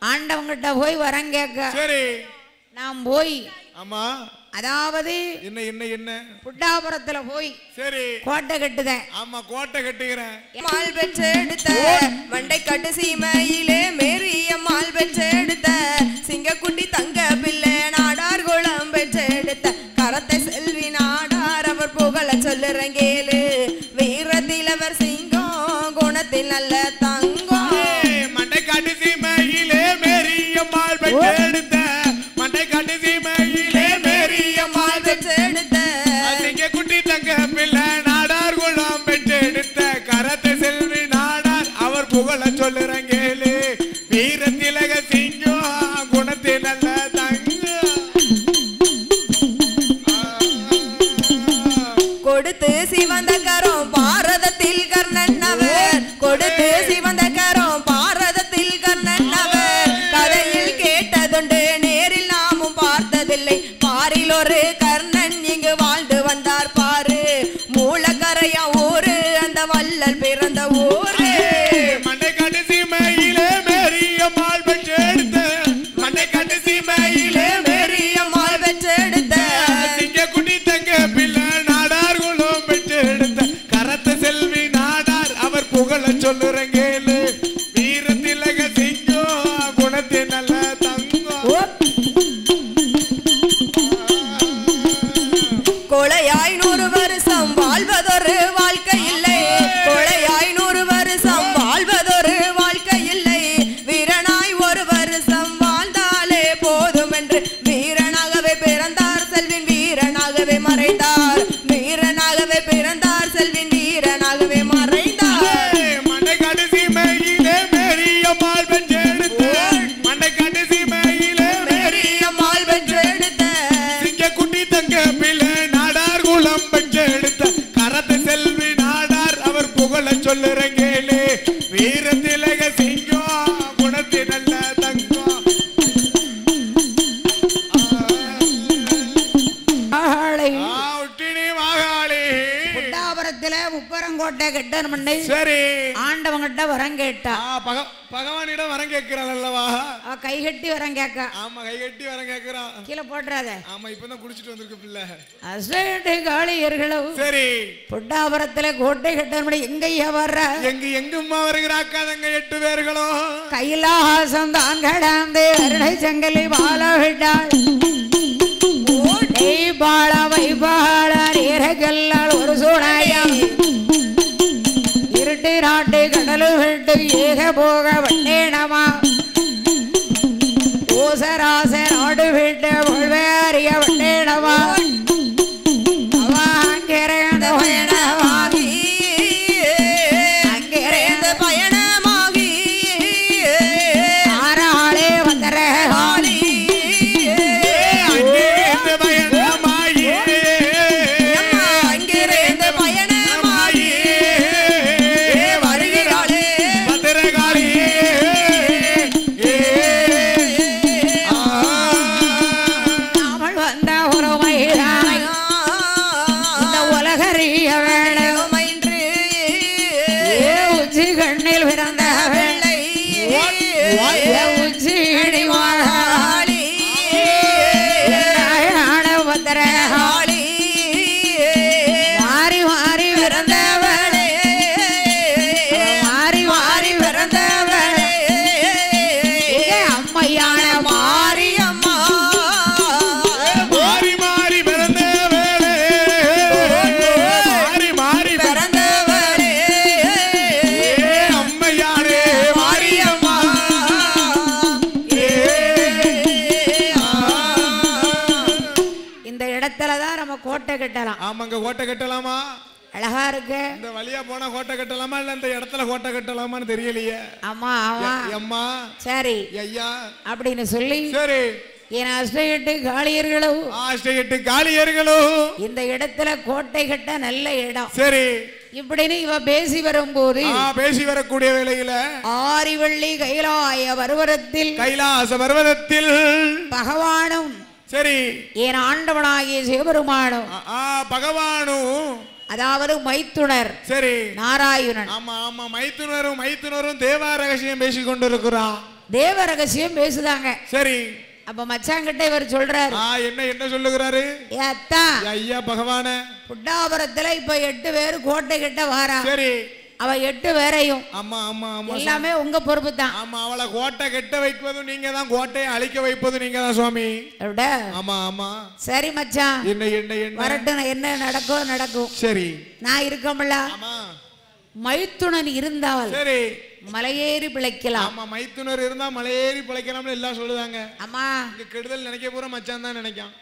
ஆண்டவங்கிட்ட போய் வரம் கேட்க. சரி. நான் போய் ஆமா அதாவது என்ன என்ன என்ன புட்டாபுரத்துல போய் சரி கோட்டை கட்டுதேன். ஆமா கோட்டை கட்டுகிறேன். மால் பெற்றெடுத்த மண்டை கட்டு சீமையிலே மேரிய மால் பெற்றெடுத்த சிங்கக்குட்டி தங்க பிள்ளை நாடார் குளம் பெற்றெடுத்த கரத்தை செல்வி நாடார் அவர் புகழ சொல்லுறங்கேலு வீரத்தில் அவர் சிங்கம் குணத்தில் நல்ல தங்கம். மண்டை கட்டு சீமையிலே மேரிய மால் பெற்றெடுத்த மண்டை கட்டு சீமையிலே மேரிய மால் பெற்றெடுத்த சிங்கக்குட்டி தங்க பிள்ளை நாடார் குளம் பெற்றெடுத்த கரத்தை செல்வி நாடார் அவர் புகழ சொல்லுறங்கேலு வீரத்திலக சிங்கம் குணத்தில் நல்ல கொடுத்து சிவந்த கரம் பாரதத்தில் கர்ணன் அவர் கொடுத்து சிவந்த கரம் பாரதத்தில் கர்ணன் அவர் கதையில் கேட்டதுண்டு நேரில் நாமும் பார்த்ததில்லை பாரில் ஒரு கர்ணன் இங்கு வாழ்ந்து வந்தார் பாரு மூலக்கரையா ஊரு அந்த வள்ளல் பிறந்த ஊரு. மண்டை கட்டு சீமையிலே மேரிய மால் பெற்றெடுத்த மண்டை கட்டு சீமையிலே மேரிய மால் பெற்றெடுத்த சிங்கக்குட்டி தங்க பிள்ளை நாடார் குளம் பெற்றெடுத்த கரத்தை செல்வி நாடார் அவர் புகழ சொல்லுறங்கேலு வீரத்திலக சிங்கம் குணத்தின் நல்ல தங்கம். கொலையாய் 100 வருஷம் வாழ்வதொரு வாழ்க்கை இல்லை கொலையாய் 100 வருஷம் வாழ்வதொரு வாழ்க்கை இல்லை வீரனாய் 1 வருஷம் வாழ்ந்தாலே போதும் என்று வீரனாகவே பிறந்தார் செல்வின் வீரனாகவே மறைந்தார் வீரனாகவே பிறந்தார் செல்வின் வீரனாகவே மறைந்தார். மண்டை கட்டு சீமையிலே மேரிய மால் பெற்றெடுத்த மண்டை கட்டு சீமையிலே மேரிய மால் பெற்றெடுத்த சிங்கக்குட்டி தங்க பிள்ளை நாடார் குளம் பெற்றெடுத்த கரத்தை செல்வி நாடார் அவர் புகழ சொல்லுறங்கேலு வீரத்திலக சிங்கம் குணத்தின் நல்ல தங்கம். புட்டாபுரத்துல முப்பரங்கோட்டை கட்டணும். சரி ஆண்டவங்கிட்ட வரம் கேட்டா பகவானிடம் வரம் கேட்கிறாள் அல்லவா கை கட்டி வரம் கேட்க. ஆமா கை கட்டி வரம் கேட்கிறான். கீழே போட்டுறாத. ஆமா இப்பதான் குடிச்சிட்டு வந்திருக்கு பிள்ளை அசட்டு காளியர்களும். சரி புட்டாபுரத்துல கோட்டை கட்டணும். எங்கய்யா வர்ற எங்கம்மா வருகிறாக்காதங்க 8 பேர்களும் கைலாசம் தான் கடந்து அருணை சங்கலி பால விட்டாள் பாழ வைபாள நீரகல்லால் ஒரு சூடாயா இருட்டு நாட்டு கடலு விட்டு ஏக போக வட்டேனமா ஓசராச நாடு விட்டு வாழ்வேறிய வட்டேனமா அங்கிருந்த பயணமாகி அங்கிருந்த பயணமாகி ஆறாளே வந்தர கோட்டை கட்டலாம். ஆமாங்க கோட்டை கட்டலாமா அழகா இருக்கு. இந்த வழியா போனா கோட்டை கட்டலாமா இல்ல இந்த இடத்துல கோட்டை கட்டலாமான்னு தெரியலையே. ஆமா ஆமா அம்மா சரி ஐயா அப்படின்னு சொல்லி சரி என் அஷ்டஎட்டு காளியர்களும் இந்த இடத்துல கோட்டை கட்ட நல்ல இடம். சரி இப்படின்னு இவ பேசி வரும்போது பேசி வரக்கூடிய வேளையில ஆரிவள்ளி கைலாச பர்வதத்தில் பகவானும் சரி என் ஆண்டவனாகிய சிவபெருமானும் பகவானும் அதாவது மைத்துனர் சரி நாராயணன் ஆமா ஆமா மைத்துனரும் தேவா ரகசியம் பேசிக் கொண்டிருக்கிறான். தேவ ரகசியம் பேசுதாங்க. சரி. அப்ப மச்சாங்கிட்ட இவர் சொல்றாரு. என்ன சொல்லுகிறாரு? அத்தா ஐயா பகவானே, புட்டாபுரத்துல இப்ப 8 பேர் கோட்டை கிட்ட வாரா. சரி. அவ 8 பேரையும் ஆமா ஆமா ஆமா எல்லாமே உங்க பொறுப்பு தான். ஆமா, அவளை கோட்டை கெட்ட வைப்பதும் நீங்க தான், கோட்டையை அழிக்க வைப்பதும் நீங்க தான் சுவாமி. ஆமா ஆமா. சரி மச்சான், என்ன என்ன என்ன வரட்டும், என்ன நடக்கும் நடக்கும். சரி. நான் இருக்கமில்ல. ஆமா. மைத்துனன் இருந்தால் சரி மலையேறி பிழைக்கலாம். ஆமா, மைத்துனர் இருந்தா மலையேறி பிழைக்கலாம்னு எல்லாம் சொல்லுதாங்க. ஆமா, இங்க கெடுதல் நினைக்க போற மச்சான் தான் நினைக்கான்.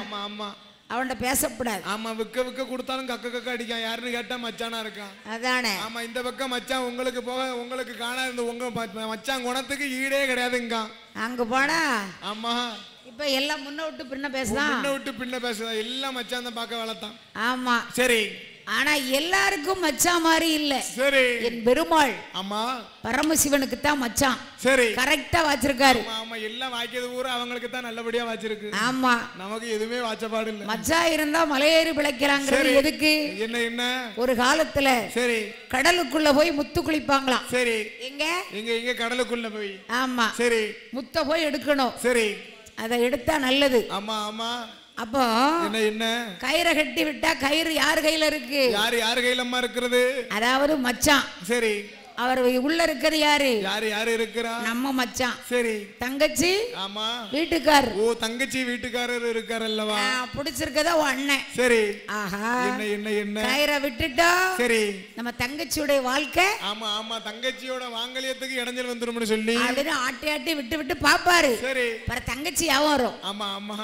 ஆமா ஆமா. அவன்கிட்ட பேசக்கூடாது. ஆமா, விக்க விக்க கொடுத்தாலும் கக்க கக்க அடிக்கான். யாருன்னு கேட்டா மச்சானா இருக்கான். அதானே. ஆமா, இந்த பக்கம் மச்சான் உங்களுக்கு போக உங்களுக்கு காணாது, உங்க மச்சான் குணத்துக்கு ஈடே கிடையாதுங்க. அங்க போனா ஆமா, இப்ப எல்லாம் முன்ன விட்டு பின்ன பேசுதான். முன்ன விட்டு பின்ன பேசுதா, எல்லாம் மச்சான் தான் பார்க்க வளர்த்தான். ஆமா. சரி. ஆனா எல்லாருக்கும் மச்சான் மாதிரி இல்ல. சரி. என் பெருமாள் ஆமா பரமசிவனுக்கு தான் மச்சான். சரி. கரெக்டா வாச்சிருக்காரு. ஆமா, எல்லாம் வாய்க்கிறது ஊரா அவங்களுக்கு தான் நல்லபடியா வாச்சிருக்கு. ஆமா, நமக்கு எதுவுமே வாச்சபாடு இல்ல. மச்சான் இருந்தா மலையேறி பிழைக்கிறாங்கிறது எதுக்கு? என்ன என்ன ஒரு காலத்துல சரி கடலுக்குள்ள போய் முத்து குளிப்பாங்களாம். சரி. எங்க எங்க எங்க கடலுக்குள்ள போய். ஆமா. சரி. முத்த போய் எடுக்கணும். சரி. அதை எடுத்தா நல்லது. ஆமா ஆமா. அப்போ என்ன என்ன கயிறை கட்டி விட்டா கயிறு யார் கையில இருக்கு? யார் கையில அம்மா இருக்கிறது? அதாவது மச்சான். சரி. அவர் உள்ள இருக்கிறது யாரு? யாரு இருக்கிறா? நம்ம மச்சான். சரி. தங்கச்சி. ஆமா. வீட்டுக்காரர். ஓ, தங்கச்சி வீட்டுக்காரர் இருக்கார் அல்லவா? பிடிச்சிருக்கதா உன் அண்ணன். சரி. ஆஹா, என்ன என்ன என்ன கயிறை விட்டுட்டா சரி நம்ம தங்கச்சியோட வாழ்க்கை. ஆமா ஆமா, தங்கச்சியோட வாங்கலியத்துக்கு இடைஞ்சல் வந்துரும்னு சொல்லி அப்படின்னு ஆட்டி ஆட்டி விட்டு விட்டு பாப்பாரு. சரி. பிற தங்கச்சி யாவும் வரும். ஆமா ஆமா.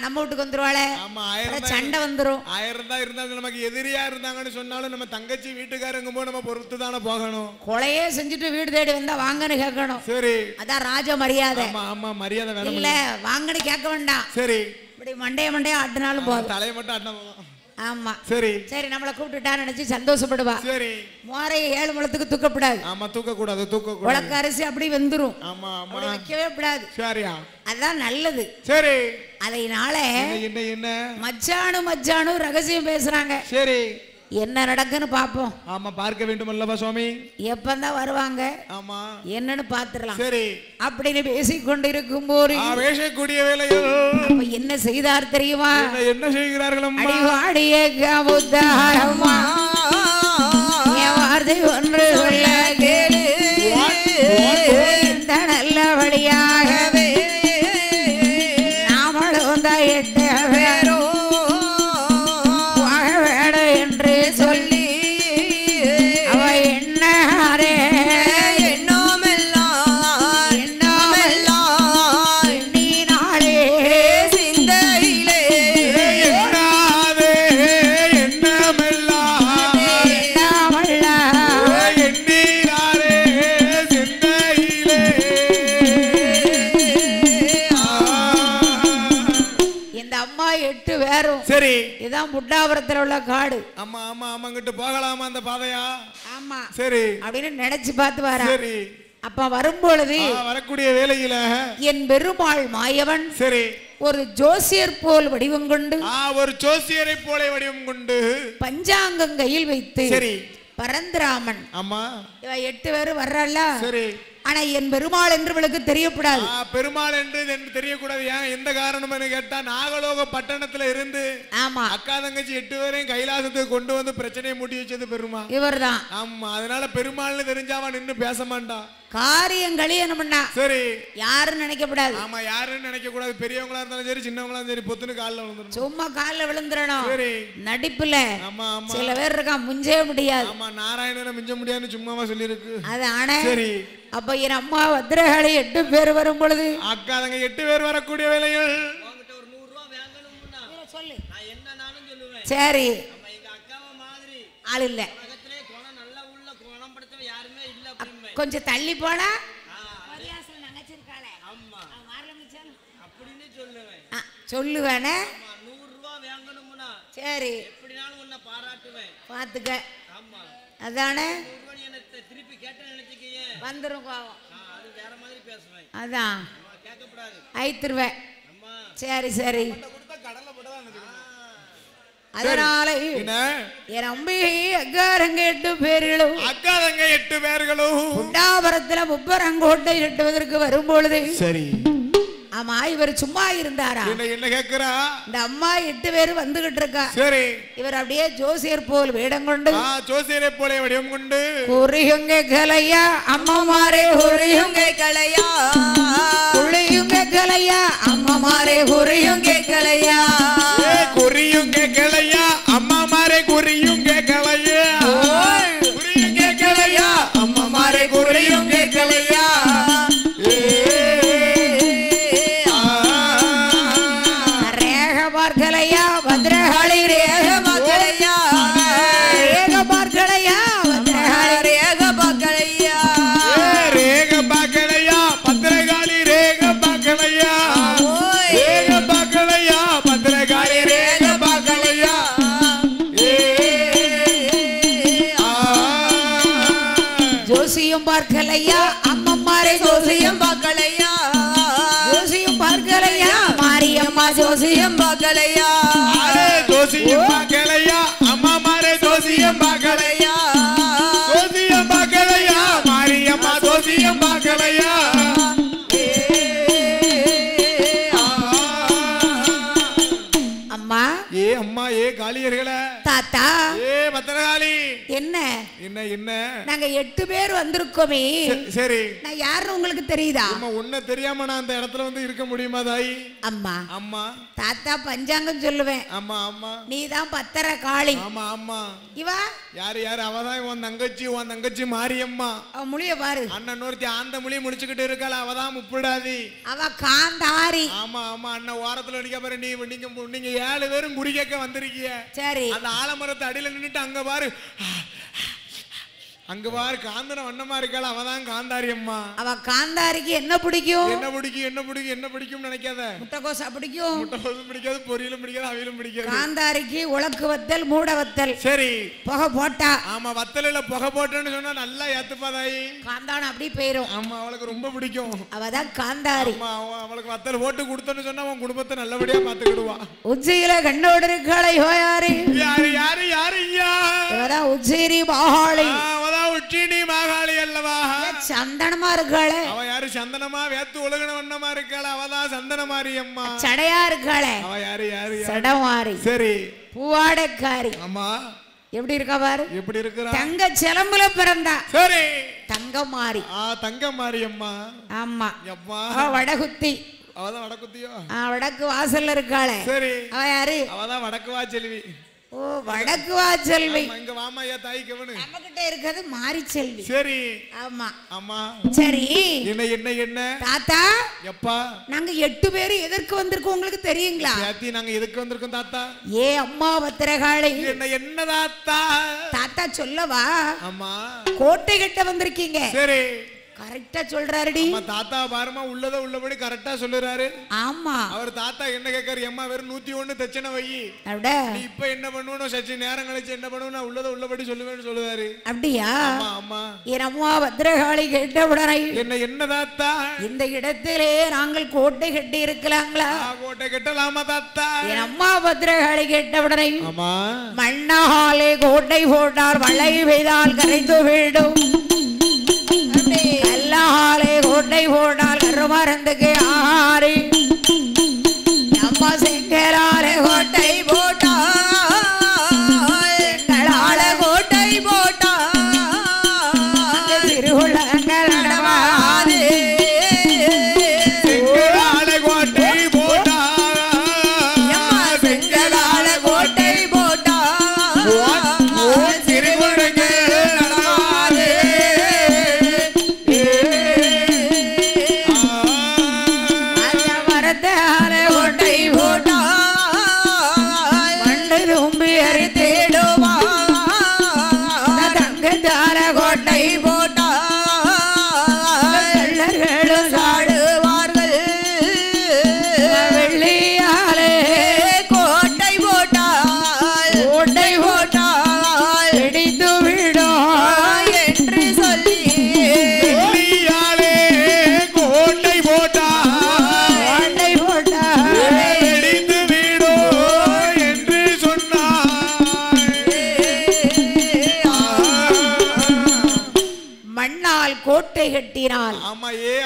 நம்ம வீட்டுக்கு வந்துருவாளே. ஆமா, சண்டை வந்துரும். 1000 தான் இருந்தாலும் நமக்கு எதிரியா இருந்தாங்கன்னு சொன்னாலும் நம்ம தங்கச்சி வீட்டுக்காரங்க போது நம்ம பொறுத்து தானே போகணும். கொலையே செஞ்சுட்டு வீடு தேடி வந்தா வாங்கன்னு கேட்கணும். சரி. அதான் ராஜ மரியாதை. ஆமா ஆமா, மரியாதை வேணும். இல்ல வாங்கன்னு கேட்க வேண்டாம். சரி. இப்படி மண்டைய ஆட்டினாலும் போதும், தலையை மட்டும் ஆட்டினா போதும். ஆமா. சரி. சரி, நம்மளை கூப்பிட்டுட்டா நினைச்சு சந்தோஷப்படுவா. சரி. மோரையை 7 முழத்துக்கு தூக்கப்படாது. ஆமா, தூக்க கூடாது. உலக்க அரிசி அப்படி வெந்துரும். ஆமா ஆமா, வைக்கவே கூடாது. சரியா? அதான் நல்லது. சரி. அதனால என்ன என்ன மச்சானு ரகசியம் பேசுறாங்க. சரி. என்ன நடக்குன்னு பாப்போம். ஆமா, பார்க்க வேண்டும் அல்லவா சுவாமி? எப்பந்தான் வருவாங்க? ஆமா, என்னன்னு பாத்துறலாம். சரி. அப்படின்னு பேசிக்கொண்டிருக்கும் போது பேசக்கூடிய வேலையில் அப்ப என்ன செய்தார் தெரியுமா? என்ன செய்கிறார்கள்? அடிவாடிய கமுத்தாரம்மா வார்த்தை ஒன்று சொல்ல கேளு. இந்த நல்ல வழியாகவே நாமளும் தான் 8 பேரோ என்று சொல்லி அவ எண்ணாரே எண்ணாமெல்லாம் எண்ணினாலே சிந்தையிலே எண்ணாதே எண்ணமெல்லாம் எண்ணினாரே சிந்தையிலே. இந்த அம்மா 8 பேரும். சரி. இதான் புட்டாபுரத்தில் உள்ள காடு. ஆமா ஆமா ஆமா, அங்கிட்டு போகலாமா அந்த பாதையா? ஆமா. சரி. அப்படின்னு நினைச்சு பார்த்து வர. சரி. அப்ப வரும்பொழுது வரக்கூடிய வேளையில என் பெருமாள் மாயவன். சரி. ஒரு ஜோசியர் போல் வடிவம் கொண்டு, ஒரு ஜோசியரை போல வடிவம் கொண்டு பஞ்சாங்கம் கையில் வைத்து. சரி. பரந்துராமன். ஆமா. 8 பேரும் வர்றாள. சரி. ஆனா என் பெருமாள் என்று இவளுக்கு தெரியக்கூடாது. பெருமாள் என்று தெரியக்கூடாது. ஏன், எந்த காரணம் கேட்டா நாகலோக பட்டணத்துல இருந்து ஆமா அக்கா தங்கச்சி 8 பேரையும் கைலாசத்துக்கு கொண்டு வந்து பிரச்சனையை மூட்டி வச்சது பெருமாள் இவர்தான். ஆமா, அதனால பெருமாள்னு தெரிஞ்சாவன் நின்று பேச மாட்டான். காரியம் கழியணும்னா சரி யாருன்னு நினைக்கப்படாது. ஆமா, யாருன்னு நினைக்க கூடாது. பெரியவங்களா இருந்தாலும் சரி சின்னவங்களா இருந்தாலும் சரி பொத்துன்னு காலில் விழுந்துடும். சும்மா காலில் விழுந்துடணும். சரி. நடிப்புல ஆமா ஆமா சில பேர் இருக்கான் முஞ்சே முடியாது. ஆமா, நாராயணனை மிஞ்ச முடியாதுன்னு சும்மாவா சொல்லியிருக்கு. அது ஆனா சரி. அப்ப என் அம்மா பத்திரகாளி 8 பேர் வரும் பொழுது அக்கா தங்க 8 பேர் வரக்கூடிய வேலைகள் சொல்லு. சரி. ஆள் இல்ல, கொஞ்சம் தள்ளி போனா சொல்லுவேனே. சரி, பாத்துக்க. அதானே வந்துரும் கோவம். அதான் ஐத்துருவேன். சரி சரி. அதனால என் அம்பிகை அக்காரங்க 8 பேர்களும் அக்காரங்க 8 பேர்களும் குண்டாபுரத்துல முப்பரங்கோட்டை கட்டுவதற்கு வரும்பொழுது சரி ஆமா இவர் சும்மா இருந்தாரா என்ன கேக்குறா இந்த அம்மா 8 பேர் வந்துகிட்டு இருக்கா சரி இவர் அப்படியே ஜோசியர் போல் வேடம் கொண்டு ஜோசியரை போல வேடம் கொண்டு குறியுங்க கலையா அம்மாமாரே குறியுங்க கலையா குளியுங்க கலையா அம்மாமாரே குறியுங்க கலையா குறியுங்க கலையா அம்மாமாரே குறியுங்க கலையா குறியுங்க கலையா அம்மாமாரே குறியுங்க கலையா கலையா பத்ரகாளி ரேக பாக்கலையா ரேக பாக்கலையா பத்ரகாளி ரேக பாக்கலையா ரேக பாக்கலையா பத்ரகாளி ரேக பாக்கலையா ரேக பாக்கலையா பத்ரகாளி ரேக பாக்கலையா ஜோசியம் பார்க்கலையா அம்மம்மாரே ஜோசியம் பார்க்கலையா ஜோசியம் பார்க்கலையா மாரியம்மா ஜோசியம் பார்க்கலையா ஜோசியம் பார்க்கலையா அம்மா மாரே ஜோசியம் பார்க்கலையா ஜோசியம் பார்க்கலையா மாரியம்மா ஜோசியம் பார்க்கலையா அம்மா அம்மா காளியர்களே தாத்தா பத்திரகாளி என்ன என்ன என்ன நாங்க 8 பேர் வந்திருக்கோமே சரி நான் யாருன்னு உங்களுக்கு தெரியுதா அம்மா உன்ன தெரியாம நான் அந்த இடத்துல வந்து இருக்க முடியுமா தாயி அம்மா அம்மா தாத்தா பஞ்சாங்கம் சொல்லுவேன் அம்மா அம்மா நீதான் பத்திர காளி ஆமா ஆமா இவா யாரு அவதான் உன் தங்கச்சி மாரியம்மா அவ முழிய பாரு அண்ணன் ஒருத்தி அந்த மொழி முடிச்சுக்கிட்டு இருக்காள் அவதான் முப்பிடாதி அவ காந்தாரி ஆமா ஆமா அண்ணன் ஓரத்துல நிக்க பாரு நீங்க 7 பேரும் குறி கேட்க வந்திருக்கீங்க சரி அந்த ஆலமரத்து அடியில நின்னுட்டு அங்க பாரு காந்தன வண்ணமா இருக்காள் அவதான் காந்தாரி அம்மா அவ காந்தாரிக்கு என்ன பிடிக்கும் என்ன பிடிக்கும் நினைக்காத முட்டைகோசா பிடிக்கும் முட்டைகோசம் பிடிக்காது பொரியலும் பிடிக்காது அவியலும் பிடிக்காது காந்தாரிக்கு உலக்கு வத்தல் மூட வத்தல் சரி புகை போட்டா ஆமா வத்தல புகை போட்டேன்னு சொன்னா நல்லா ஏத்துப்பாதாயி காந்தான அப்படி போயிரும் ஆமா அவளுக்கு ரொம்ப பிடிக்கும் அவதான் காந்தாரி அவளுக்கு வத்தல் போட்டு கொடுத்தோன்னு சொன்னா அவன் குடும்பத்தை நல்லபடியா பாத்துக்கிடுவா உச்சியில கண்ணோடு இருக்காளை யாரு யாரு ஐயா இவதான் உச்சிரி மாகாளி உச்சினி மாகாளி அல்லவா சந்தனமா இருக்காளே அவ யாரு சந்தனமா வேத்து உலகன வண்ணமா இருக்காள அவதான் சந்தனமாரி அம்மா சடையா இருக்காளே அவ யாரு சடமாரி சரி பூவாடைக்காரி ஆமா எப்படி இருக்கா பாரு எப்படி இருக்கா தங்க சிலம்புல பிறந்தா சரி தங்கமாரி தங்கமாரி அம்மா ஆமா அம்மா வடகுத்தி அவதான் வடக்குத்தியோ வடக்கு வாசல்ல இருக்காளே சரி அவ யாரு அவதான் வடக்கு வாசெல்வி ஓ வடக்கு வாசெல்வி இங்க வாமா ஐயா தாய் கவனு நம்ம கிட்ட இருக்குது மாரி செல்வி சரி ஆமா ஆமா சரி என்ன தாத்தா எப்பா நாங்க 8 பேர் எதற்கு வந்திருக்கோம் உங்களுக்கு தெரியுங்களா நாங்க எதுக்கு வந்திருக்கோம் தாத்தா அம்மா பத்திரகாளி என்ன தாத்தா தாத்தா சொல்லவா ஆமா கோட்டை கிட்ட வந்திருக்கீங்க சரி கரெக்டா சொல்றாருடி தாத்தா பாருமா உள்ளபடி கரெக்டா சொல்லுறாரு ஆமா அவர் தாத்தா என்ன கேட்காரு அம்மா வெறும் 101 தச்சனை வை நீ இப்ப என்ன பண்ணுவணும் சச்சி நேரம் கழிச்சு என்ன பண்ணுவணும் உள்ளபடி சொல்லுவேன்னு சொல்லுவாரு அப்படியா ஆமா என் அம்மா பத்திரகாளி கேட்டவுடனே என்ன தாத்தா இந்த இடத்திலே நாங்கள் கோட்டை கட்டி இருக்கலாங்களா கோட்டை கட்டலாமா தாத்தா என் அம்மா பத்திரகாளி கேட்டவுடனே ஆமா மண்ணாலே கோட்டை போட்டால் மழை பெய்தால் கரைந்து விடும் எல்லாலே கோட்டை போட்டால் கருமருந்துக்கு ஆறு நம்ம செங்கலாலே கோட்டை போட்டா எங்களால கோட்டை போட்டா திருவுள்ளங்கள் நடவாது செங்கலால கோட்டை போட்டா செங்கலால கோட்டை போட்டா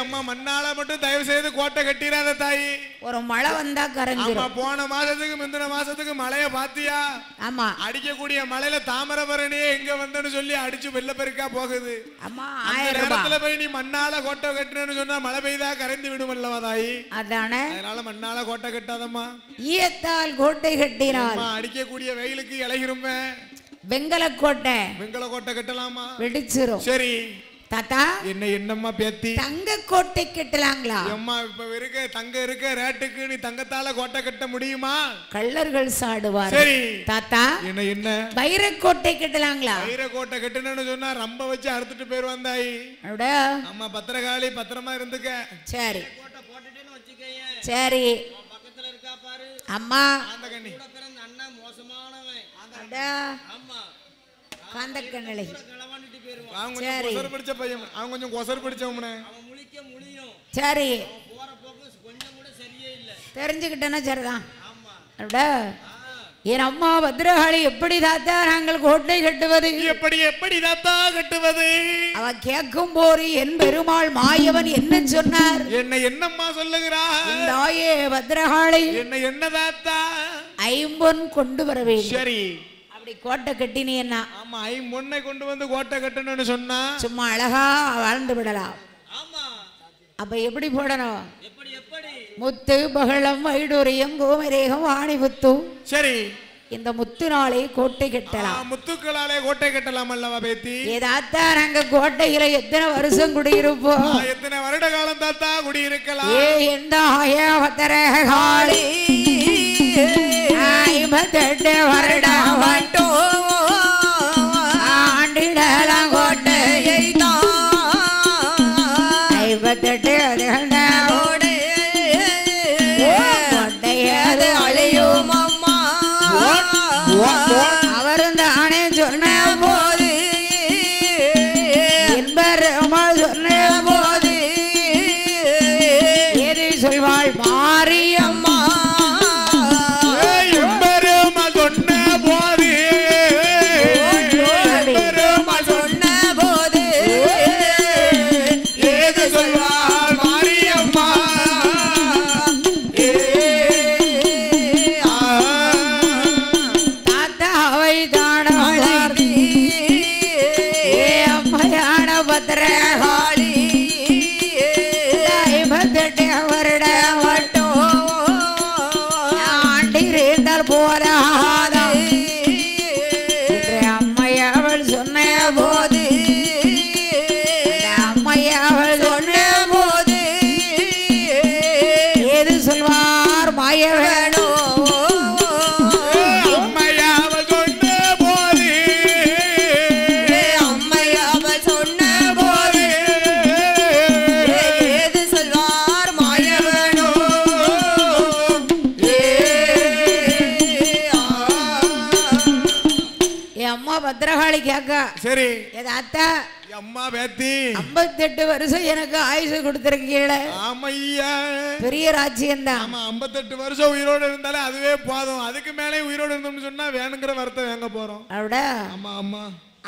அம்மா மண்ணால மட்டும் தயவு செய்து கோட்டை கட்டிராத தாயி. ஒரு மழை வந்தா கரைஞ்சிரும். போன மாசத்துக்கு முந்தின மாசத்துக்கு மழைய பாத்தியா? ஆமா. அடிக்கக்கூடிய மழையில தாமிரபரணியே எங்க வந்தேன்னு சொல்லி அடிச்சு வெள்ளப்பெருக்கா போகுது. அம்மா 1000 ரூபாய் போய் நீ மண்ணால கோட்டை கட்டுறேன்னு சொன்னா மழை பெய்தா கரைந்து விடும் அல்லவா தாயி? அதானே. அதனால மண்ணால கோட்டை கட்டாதம்மா. ஈயத்தால் கோட்டை கட்டினார். அடிக்கக்கூடிய வெயிலுக்கு இலகிருமே. வெங்கல கோட்டை. வெங்கல கோட்டை கட்டலாமா? வெடிச்சிரும். சரி தாத்தா என்னம்மா பேத்தி? தங்க கோட்டை கட்டலாங்களா? அம்மா இப்ப இருக்க தங்க இருக்க ரேட்டுக்கு நீ தங்கத்தால கோட்டை கட்ட முடியுமா? கள்ளர்கள் சாடுவார். சரி தாத்தா என்ன வைர கோட்டை கட்டலாங்களா? வைர கோட்டை கட்டணும்னு சொன்னா ரொம்ப வச்சு அறுத்துட்டு பேர் வந்தாய். அம்மா பத்திரகாளி பத்திரமா இருந்துக்க. சரி சரி அம்மா காந்தக்கண்ணலை சரி தெரிஞ்சுக்கிட்டேன்னா சரிதான். என் அம்மா பத்ரகாளி எப்படி தாத்தா நாங்கள் கோட்டை கட்டுவது? எப்படி தாத்தா கட்டுவது? அவ கேட்கும் போது என் பெருமாள் மாயவன் என்ன சொன்னார்? என்னம்மா சொல்லுகிறார்? தாயே பத்ரகாளி என்ன தாத்தா? ஐம்பொன் கொண்டு வர வேண்டும். சரி அப்படி கோட்டை கட்டினீன்னா? ஆமா ஐம்பொன்னை கொண்டு வந்து கோட்டை கட்டணும்னு சொன்னா சும்மா அழகா வாழ்ந்து விடலாம். அப்ப எப்படி போடணும்? முத்து பகலம் வைடூரியம் கோமரேகம் வாணிமுத்து. சரி இந்த முத்துனாலே கோட்டை கட்டலாம். முத்துக்களாலே கோட்டை கட்டலாம் அல்லவா பேத்தி? தாத்தா நாங்க கோட்டையில எத்தனை வருஷம் குடியிருப்போம்? எத்தனை வருட காலம் தாத்தா குடியிருக்கலாம்? எந்த ஆயவத்தரகாளி 58 வருடம் மட்டும் ஆண்டிடலாம் கோட்டையை தான். 58 கோட்டையது அழியும் அம்மா. அவரும் தானே சொன்ன போது என்பருமாள் சொன்ன போது எது சொல்வாள் மாரியம்மா? என்பருமாள் சொன்ன போது என்பருமாள் சொன்ன போது எது சொல்வாள் மாரியம்மா? பத்ரகாளி 58 வருடம் மட்டும் ஆண்டிருந்தால் போராத அம்மையவள் சொன்ன போது அம்மையவள் சொன்ன போது எது சொல்வார் மாயவனோ? பத்ரகாளி கேக்கா. சரி தாத்தா அம்மா பேத்தி 58 வருஷம் எனக்கு ஆயுசு கொடுத்திருக்கீங்களே. ஆமையா பெரிய ராஜ்யம் தான். ஆமா 58 வருஷம் உயிரோடு இருந்தாலே அதுவே போதும். அதுக்கு மேலே உயிரோடு இருந்தோம்னு சொன்னா வேணுங்கிற வார்த்தை வாங்க போறோம். அப்படியே ஆமா ஆமா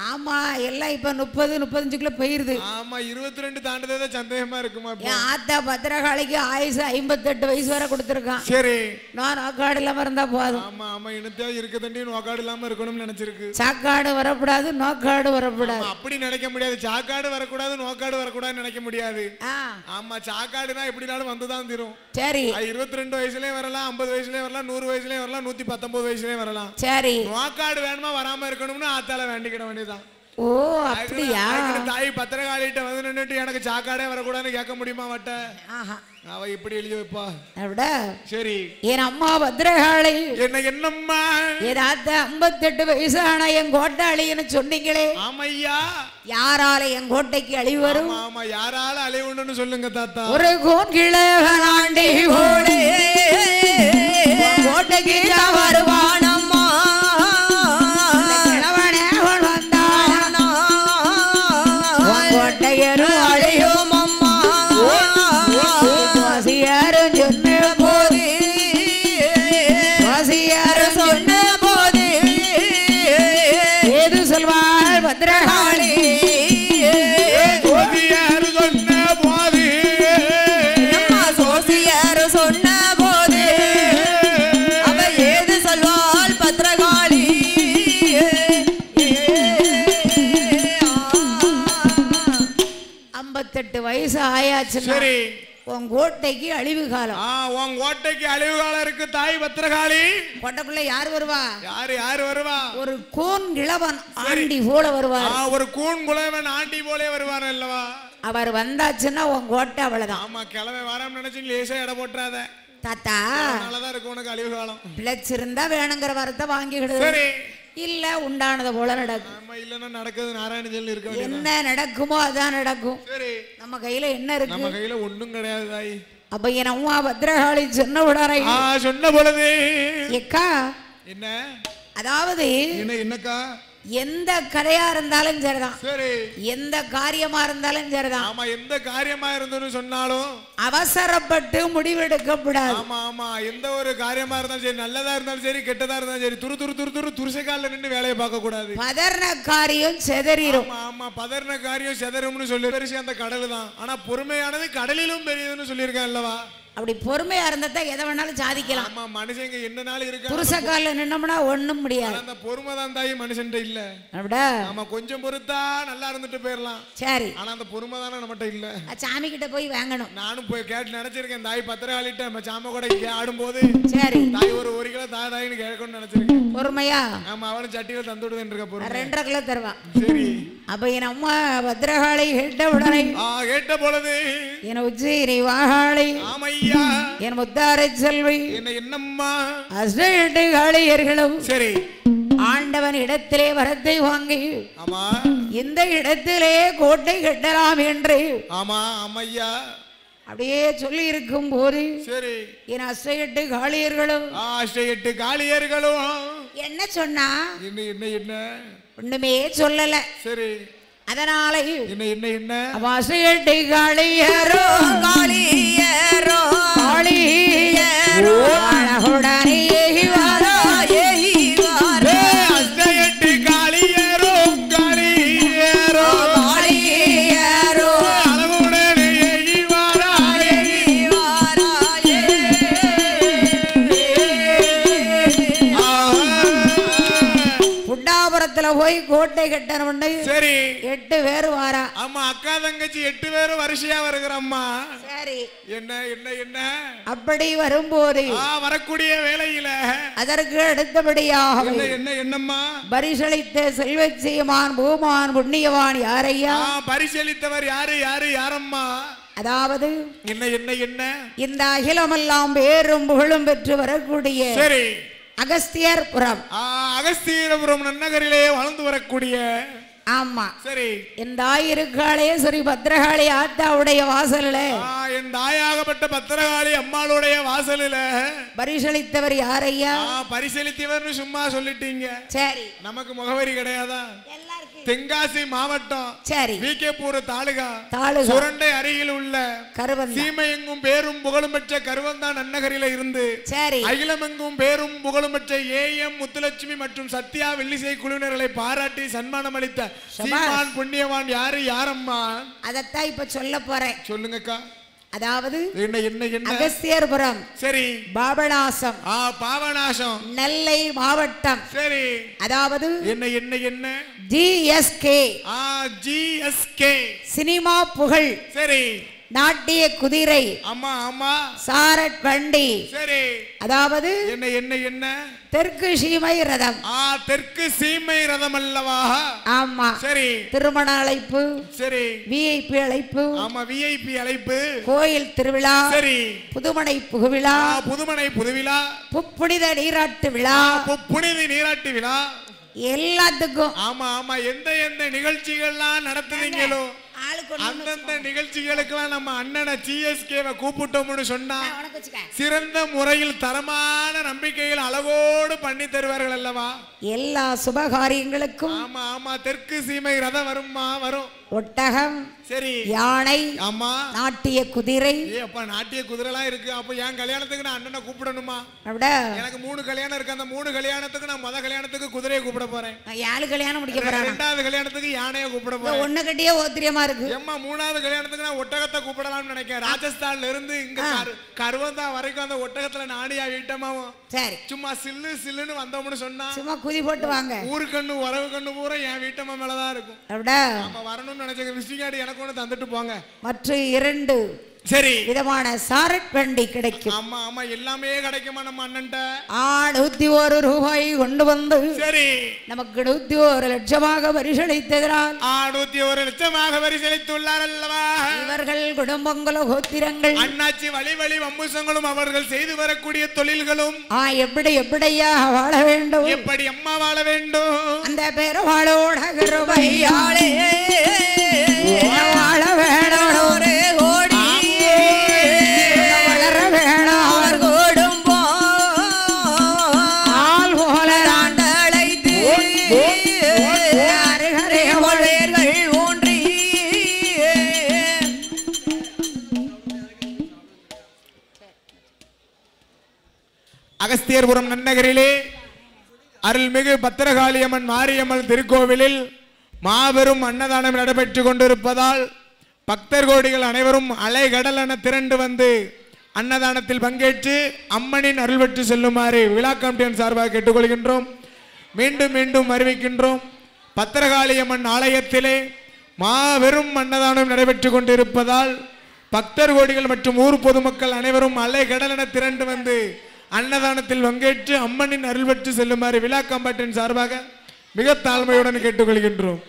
ஆமா எல்லாம் இப்ப 30-35 போயிருது. ஆமா 22 தாண்டதே சந்தேகமா இருக்குமா? ஆத்தா பத்ரகாளிக்கு ஆயுசு 58 வயசு வரை கொடுத்திருக்கான். சரி நான் நோக்காடு இல்லாம இருந்தா போதும். ஆமா ஆமா இனத்தே இருக்க தண்டி நோக்காடு இல்லாம இருக்கணும்னு நினைச்சிருக்கு. சாக்காடு வரக்கூடாது நோக்காடு வரக்கூடாது அப்படி நினைக்க முடியாது. சாக்காடு வரக்கூடாது நோக்காடு வரக்கூடாதுன்னு நினைக்க முடியாது. ஆமா சாக்காடுனா எப்படினாலும் வந்துதான் தீரும். சரி 22 வயசுலயும் வரலாம் 50 வயசுலயும் வரலாம் 100 வயசுலயும் வரலாம் 119 வயசுலயும் வரலாம். சரி நோக்காடு வேணுமா வராம இருக்கணும்னு ஆத்தால வேண்டிக்கிட வேண்டியது. ஓ அப்படியா? தாய் பத்திரகாளிட்ட வந்து நின்னுட்டு எனக்கு சாக்காடே வரக்கூடாதுன்னு கேட்க முடியுமா? வட்ட அவ இப்படி எழுதி வைப்பா. சரி என் அம்மா பத்திரகாளி என்னம்மா? ஏதாத்த 58 வயசான என் கோட்டாளின்னு சொன்னீங்களே. ஆமையா யாரால என் கோட்டைக்கு அழிவு வரும்? ஆமா யாரால அழிவுன்னு சொல்லுங்க தாத்தா. ஒரு கோன்கிழவனாண்டி ஓடே கோட்டைக்கு வருவானம்மா. கோட்டையரும் அழியும் அம்மா. வாசியாரும் சொன்ன போது வாசியாரும் சொன்ன போது ஏது சொல்வாள் பத்ரகாளி? வாசியாரும் சொன்ன போது சொன்ன போது அவ ஏது சொல்வாள் பத்ரகாளி 58 வயசு ஆயாச்சு. சரி, உன் கோட்டைக்கு அழிவு காலம். உன் கோட்டைக்கு அழிவு காலம் இருக்கு தாய் பத்ரகாளி. கோட்டைக்குள்ள யார் வருவா? யாரு வருவா? ஒரு கூன் கிழவன் ஆண்டி போல வருவார். ஒரு கூன் குலவன் ஆண்டி போலே வருவார் அல்லவா? அவர் வந்தாச்சுன்னா உன் கோட்டை அவ்வளவுதான். ஆமா, கிழமை வராம நினைச்சு லேசா இட போட்டுறாத தாத்தா. நல்லதா இருக்கு உனக்கு அழிவு காலம். பிழைச்சிருந்தா வேணுங்கிற வரத்தை வாங்கிக்கிடு. சரி, இல்ல உண்டானது போல நடக்கும். ஆமா, இல்லன்னா நடக்குது நாராயண சொல்லி இருக்க. என்ன நடக்குமோ அதான் நடக்கும். சரி, நம்ம கையில என்ன இருக்கு? நம்ம கையில ஒண்ணும் கிடையாது தாய். அப்ப என் அம்மா பத்ரகாளி சொன்ன உடனே சொன்ன பொழுது எக்கா என்ன, அதாவது என்னக்கா, எந்த கதையா இருந்தாலும் சரிதான். சரி, எந்த காரியமா இருந்தாலும் சரிதான். ஆமா, எந்த காரியமா இருந்தோன்னு சொன்னாலும் அவசரப்பட்டு முடிவெடுக்க கூடாது. ஆமா ஆமா, எந்த ஒரு காரியமா இருந்தாலும் சரி, நல்லதா இருந்தாலும் சரி, கெட்டதா இருந்தாலும் சரி, துருசைக்கால நின்று வேலையை பார்க்க கூடாது. பதர்ன காரியம் செதறிடும். ஆமா, பதர்ன காரியம் செதறும்னு சொல்லி பெருசு அந்த கடல் தான். ஆனா பொறுமையானது கடலிலும் பெரியதுன்னு சொல்லியிருக்கேன் அல்லவா? அப்படி பொறுமையா இருந்தா எதை வேணாலும் சாதிக்கலாம். ஆமா, மனுஷங்க என்ன நாள் இருக்கு, புருஷக்கால நின்னோம்னா ஒண்ணும் முடியாது. அந்த பொறுமை தான் தாய் மனுஷன் இல்ல. அப்படியே ஆமா, கொஞ்சம் பொறுத்தா நல்லா இருந்துட்டு போயிடலாம். சரி, ஆனா அந்த பொறுமை தானே நம்மகிட்ட இல்ல. சாமி கிட்ட போய் வாங்கணும். நானும் போய் கேட்டு நினைச்சிருக்கேன் தாய் பத்திரகாளிட்ட நம்ம சாம கூட ஆடும் போது. சரி, தாய் ஒரு கிலோ தாயின்னு கேட்கணும்னு நினைச்சிருக்கேன். பொறுமையா? ஆமா, அவனும் சட்டியில தந்து விடுதுன்னு இருக்க பொறுமை. 2.5 கிலோ தருவான். சரி, அப்ப என் அம்மா பத்ரகாளி கேட்ட உடனே கேட்ட பொழுது என் உச்சிரி வாகாளி என் முத்தாரை செல்வி என்னம்மா 8 காளியர்களும் சரி ஆண்டவன் இடத்திலே வரத்தை வாங்கி ஆமா இந்த இடத்திலே கோட்டை கட்டலாம் என்று ஆமா ஆமையா அப்படியே சொல்லி இருக்கும் போது சரி என் 8 காளியர்களும் 8 காளியர்களும் என்ன சொன்னா என்ன ஒண்ணுமே சொல்லல. சரி, அதனால என்ன 8 காளியரோ காளியரோ காளியரோ அழகுடனே வாரா வாரா 8 காளியரோ காளியரோ காளியரோ அழகுடனே வாரா வாரா புண்டாபுரத்துல போய் கோட்டை கட்டணும். சரி, 8 பேர் வாரா. ஆமா, அக்கா தங்கச்சி 8 பேர் வரிசையா வருகிறம்மா. சரி, என்ன அப்படி வரும்போது வரக்கூடிய வேளையில அதற்கு அடுத்தபடியாக என்னம்மா பரிசளித்த செல்வச்செய்யமான் பூமான் புண்ணியவான் யாரையா? பரிசளித்தவர் யாரம்மா? அதாவது என்ன இந்த அகிலமெல்லாம் பேரும் புகழும் பெற்று வரக்கூடிய சரி அகஸ்தியர்புரம். அகஸ்தியர்புரம் நன்னகரிலே வாழ்ந்து வரக்கூடிய ஆமா சரி இந்த ஆயிருக்காளே சரி பத்ரகாளி ஆத்தாவுடைய வாசல்ல என் தாயாகப்பட்ட பத்ரகாளி அம்மாளுடைய வாசலில் பரிசளித்தவர் யாரையா? பரிசளித்தவர்னு சும்மா சொல்லிட்டீங்க. சரி, நமக்கு முகவரி கிடையாதா? தென்காசி மாவட்டம் சரி விகேபூர் தாலுகா சுரண்டை அருகில் உள்ள கருவன் சீமையெங்கும் பேரும் புகழும் பெற்ற கருவந்தான் நன்னகரில இருந்து சரி அகிலமெங்கும் பேரும் புகழும் பெற்ற ஏஎம் முத்துலட்சுமி மற்றும் சத்யா வெள்ளிசை குழுவினர்களை பாராட்டி சன்மானம் அளித்த சீமான் புண்ணியவான் யாரம்மா? அதத்தான் இப்ப சொல்ல போறேன். சொல்லுங்கக்கா. அதாவது என்ன அகஸ்தியர்புரம் சரி பாபநாசம் பாபநாசம் நெல்லை மாவட்டம் சரி அதாவது என்ன ஜிஎஸ்கே சினிமா புகழ் சரி நாட்டிய குதிரை ஆமா சாரட் வண்டி சரி அதாவது என்ன தெற்கு சீமை ரதம் தெற்கு சீமை ரதம் அல்லவா? ஆமா சரி திருமண அழைப்பு சரி விஐபி அழைப்பு ஆமா விஐபி அழைப்பு கோயில் திருவிழா சரி புதுமனை புதுவிழா புனித நீராட்டு விழா எல்லாத்துக்கும் ஆமா எந்த நிகழ்ச்சிகள்லாம் நடத்துவீங்களோ அந்தந்த நிகழ்ச்சிகளுக்கெல்லாம் நம்ம அண்ணனை ஜிஎஸ்கேவை கூப்பிட்டோம்னு சொன்னா சிறந்த முறையில் தரமான நம்பிக்கையில் அழகோடு பண்ணி தருவார்கள் அல்லவா? எல்லா சுபகாரியங்களுக்கும் ஆமா தெற்கு சீமை ரதம் வரும் ஒட்டகம், சரி, யானை, ஆமா, நாட்டிய குதிரை. அப்ப நாட்டிய குதிரைலாம் இருக்கு. அப்ப என் கல்யாணத்துக்கு நான் அண்ணனை கூப்பிடணுமா? எனக்கு 3 கல்யாணம் இருக்கு. அந்த 3 கல்யாணத்துக்கு நான் முத கல்யாணத்துக்கு குதிரையை கூப்பிட போறேன். 7 கல்யாணம் முடிக்க போறேன். 2வது கல்யாணத்துக்கு யானையை கூப்பிட போறேன். ஒண்ணு கட்டியே ஓத்திரியமா இருக்கு. அம்மா 3வது கல்யாணத்துக்கு நான் ஒட்டகத்தை கூப்பிடலாம்னு நினைக்கிறேன். ராஜஸ்தான்ல இருந்து இங்க கருவந்தா வரைக்கும் அந்த ஒட்டகத்துல நாடியா வீட்டமாவும். சரி, சும்மா சில்லு சில்லுன்னு வந்தோம்னு சொன்னா சும்மா குதி போட்டு வாங்க. ஊரு கண்ணு உறவு கண்ணு பூரா என் வீட்டம்மா மேலதான் இருக்கும். நம்ம வரணும்னு நினைச்ச விசிட்டிங் கார்டு எனக்கு ஒண்ணு தந்துட்டு போங்க. மற்ற 2 சரி விதமான சாரட் வண்டி கிடைக்கும். ஆமா ஆமா, எல்லாமே கிடைக்குமா நம்ம அண்ணன்ட்ட? 101 ரூபாய் கொண்டு வந்து சரி நமக்கு 101 லட்சமாக பரிசளித்ததால் 101 லட்சமாக பரிசளித்துள்ளார் அல்லவா. இவர்கள் குடும்பங்களோ கோத்திரங்கள் அண்ணாச்சி வழி வழி வம்சங்களும் அவர்கள் செய்து வரக்கூடிய தொழில்களும் எப்படியா வாழ வேண்டும், எப்படி அம்மா வாழ வேண்டும், அந்த பெருவாளோட கிருபையாலே வாழ வேண்டும். அகஸ்தியர்புரம் நன்னகரிலே அருள்மிகு பத்திரகாளியம்மன் மாரியம்மன் திருக்கோவிலில் மாபெரும் அன்னதானம் நடைபெற்றுக் கொண்டிருப்பதால் பக்தர் கோடிகள் அனைவரும் அலைகடல் என திரண்டு வந்து அன்னதானத்தில் பங்கேற்று அம்மனின் அருள் பெற்று செல்லுமாறு விழா கமிட்டியின் சார்பாக கேட்டுக்கொள்கின்றோம். மீண்டும் மீண்டும் அறிவிக்கின்றோம், பத்திரகாளியம்மன் ஆலயத்திலே மாபெரும் அன்னதானம் நடைபெற்றுக் கொண்டிருப்பதால் பக்தர் கோடிகள் மற்றும் ஊர் பொதுமக்கள் அனைவரும் அலைகடல் என திரண்டு வந்து அன்னதானத்தில் பங்கேற்று அம்மனின் அருள் பெற்று செல்லுமாறு விழா கமிட்டியின் சார்பாக மிக தாழ்மையுடன் கேட்டுக்கொள்கின்றோம்.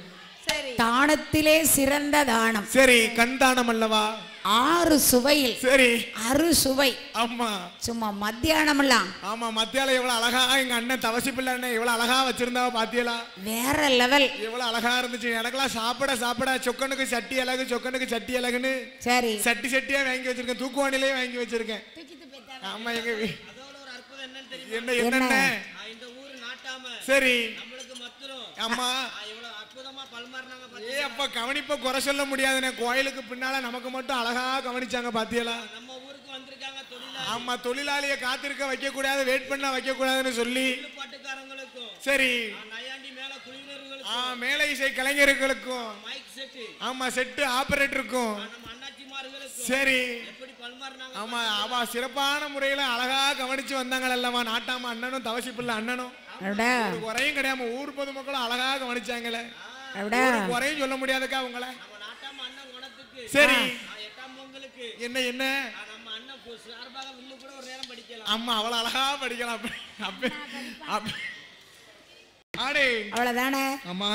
தானத்திலே சிறந்த தானம் சரி கண் தானம் அல்லவா? 6 சுவையில் சரி அறுசுவை. ஆமா, சும்மா மத்தியானம் எல்லாம். ஆமா, மத்தியானம் எவ்வளவு அழகா எங்க அண்ணன் தவசி பிள்ளை அண்ணன் எவ்வளவு அழகா வச்சிருந்தா பாத்தியலா? வேற லெவல், எவ்வளவு அழகா இருந்துச்சு. எனக்கெல்லாம் சாப்பிட சாப்பிட சொக்கனுக்கு சட்டி அழகு, சொக்கனுக்கு சட்டி அழகுன்னு சரி சட்டி சட்டியா வாங்கி வச்சிருக்கேன். தூக்குவானிலே வாங்கி வச்சிருக்கேன். ஆமா, எங்க என்ன என்ன இந்த ஊரு நாட்டாம சரி நம்மளுக்கு மத்துறோம். ஆமா, இவ்வளவு அற்புதமா பல்மார்னாங்க பாத்தியா? அப்ப கவனிப்ப குறை சொல்ல முடியாதுனே. கோயிலுக்கு பின்னால நமக்கு மட்டும் அழகா கவனிச்சாங்க பாத்தியலா? நம்ம ஊருக்கு வந்திருக்காங்க தொழிலாளி. ஆமா, தொழிலாளியை காத்திருக்க வைக்க கூடாது, வெயிட் பண்ண வைக்க கூடாதுன்னு சொல்லி பாட்டுக்காரங்களுக்கும் சரி நயாண்டி மேல குழுவினர்களுக்கும் மேலை இசை கலைஞர்களுக்கும் மைக் செட் ஆமா செட் ஆபரேட்டருக்கும் நம்ம அண்ணாச்சிமார்களுக்கும் சரி எப்படி பல்மார்னாங்க. ஆமா, அவ சிறப்பான முறையில அழகா கவனிச்சு வந்தாங்க அல்லவா நாட்டாம அண்ணனும் தவசி பிள்ளை அண்ணனும். குறையும் கிடையாம ஊர் பொதுமக்களும் அழகா கவனிச்சாங்களே. குறையும் சொல்ல முடியாதுக்கா அவங்கள. சரி என்ன என்ன அம்மா அவ்வளவு அழகா படிக்கலாம். அவ்வளவுதானே. ஆமா,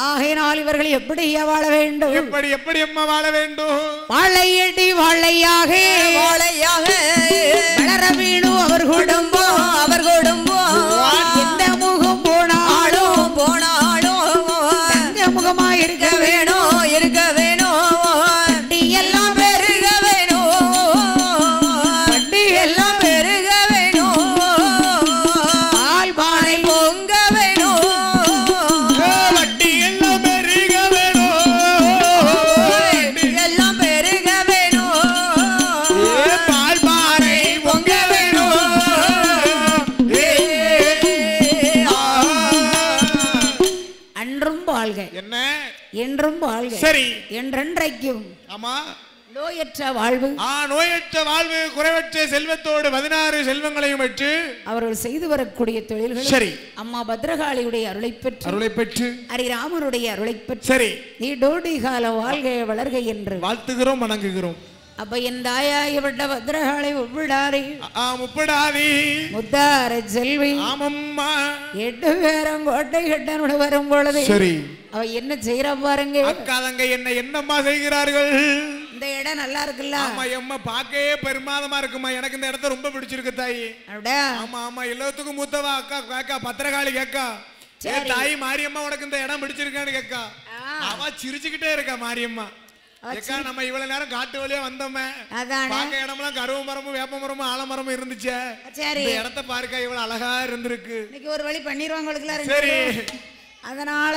ஆகையினால் இவர்கள் எப்படி வாழ வேண்டும், எப்படி எப்படி அம்மா வாழ வேண்டும்? வாழையடி வாழையாக வாழையாக வளர வேணும் அவர் குடும்பம், அவர் குடும்பம். எந்த முகம் போனாலும் போனாலும் தங்க முகமா இருக்க வேணும், இருக்க வேணும். வட்டி எல்லாம் பெருக வேணும், வட்டி எல்லாம் பெருக வேணும். பால் பானை பொங்க வேணும், வட்டி எல்லாம் பெருக வேணும், எல்லாம் பெருக வேணும். பால் பானை பொங்க வேணும். அன்றும் வாழ்க என்ன என்றும் வாழ்க சரி என்றென்றைக்கும். ஆமா, நோயற்ற வாழ்வு நோயற்ற வாழ்வு குறைவற்ற செல்வத்தோடு 16 செல்வங்களையும் பெற்று அவர்கள் செய்து வரக்கூடிய தொழில்கள் சரி அம்மா பத்ரகாளியுடைய அருளை பெற்று ஹரிராமனுடைய அருளை பெற்று சரி நீ டோடி கால வாழ்க வளர்க என்று வாழ்த்துகிறோம், வணங்குகிறோம். அப்ப என் தாயாகிவிட்ட பத்ரகாளி ஒப்பிடாரி முப்பிடாதி முத்தார செல்வி ஆமம்மா 8 பேரும் கோட்டை கட்டனோட வரும் பொழுது சரி அவ என்ன செய்யறா பாருங்க. அக்காதங்க என்ன என்னம்மா செய்கிறார்கள்? இந்த இடம் நல்லா இருக்குல்ல? ஆமா அம்மா, பாக்கவே பெருமாதமா இருக்குமா. எனக்கு இந்த இடத்த ரொம்ப பிடிச்சிருக்கு தாயி. ஆமா ஆமா, எல்லாத்துக்கும் மூத்தவா அக்கா கேக்கா பத்திரகாளி கேக்கா தாய் மாரியம்மா உனக்கு இந்த இடம் பிடிச்சிருக்கான்னு கேக்கா. அவ சிரிச்சுக்கிட்டே இருக்கா மாரியம்மா. நம்ம இவ்வளவு நேரம் காட்டு வழியா வந்தோமே, பாக்க இடமெல்லாம் கருவ மரமும் வேப்ப மரமும் ஆலமரமும் இருந்துச்சு. இந்த இடத்த பாருக்கா இவ்வளவு அழகா இருந்திருக்கு. இன்னைக்கு ஒரு வழி பண்ணிடுவாங்க. சரி, அதனால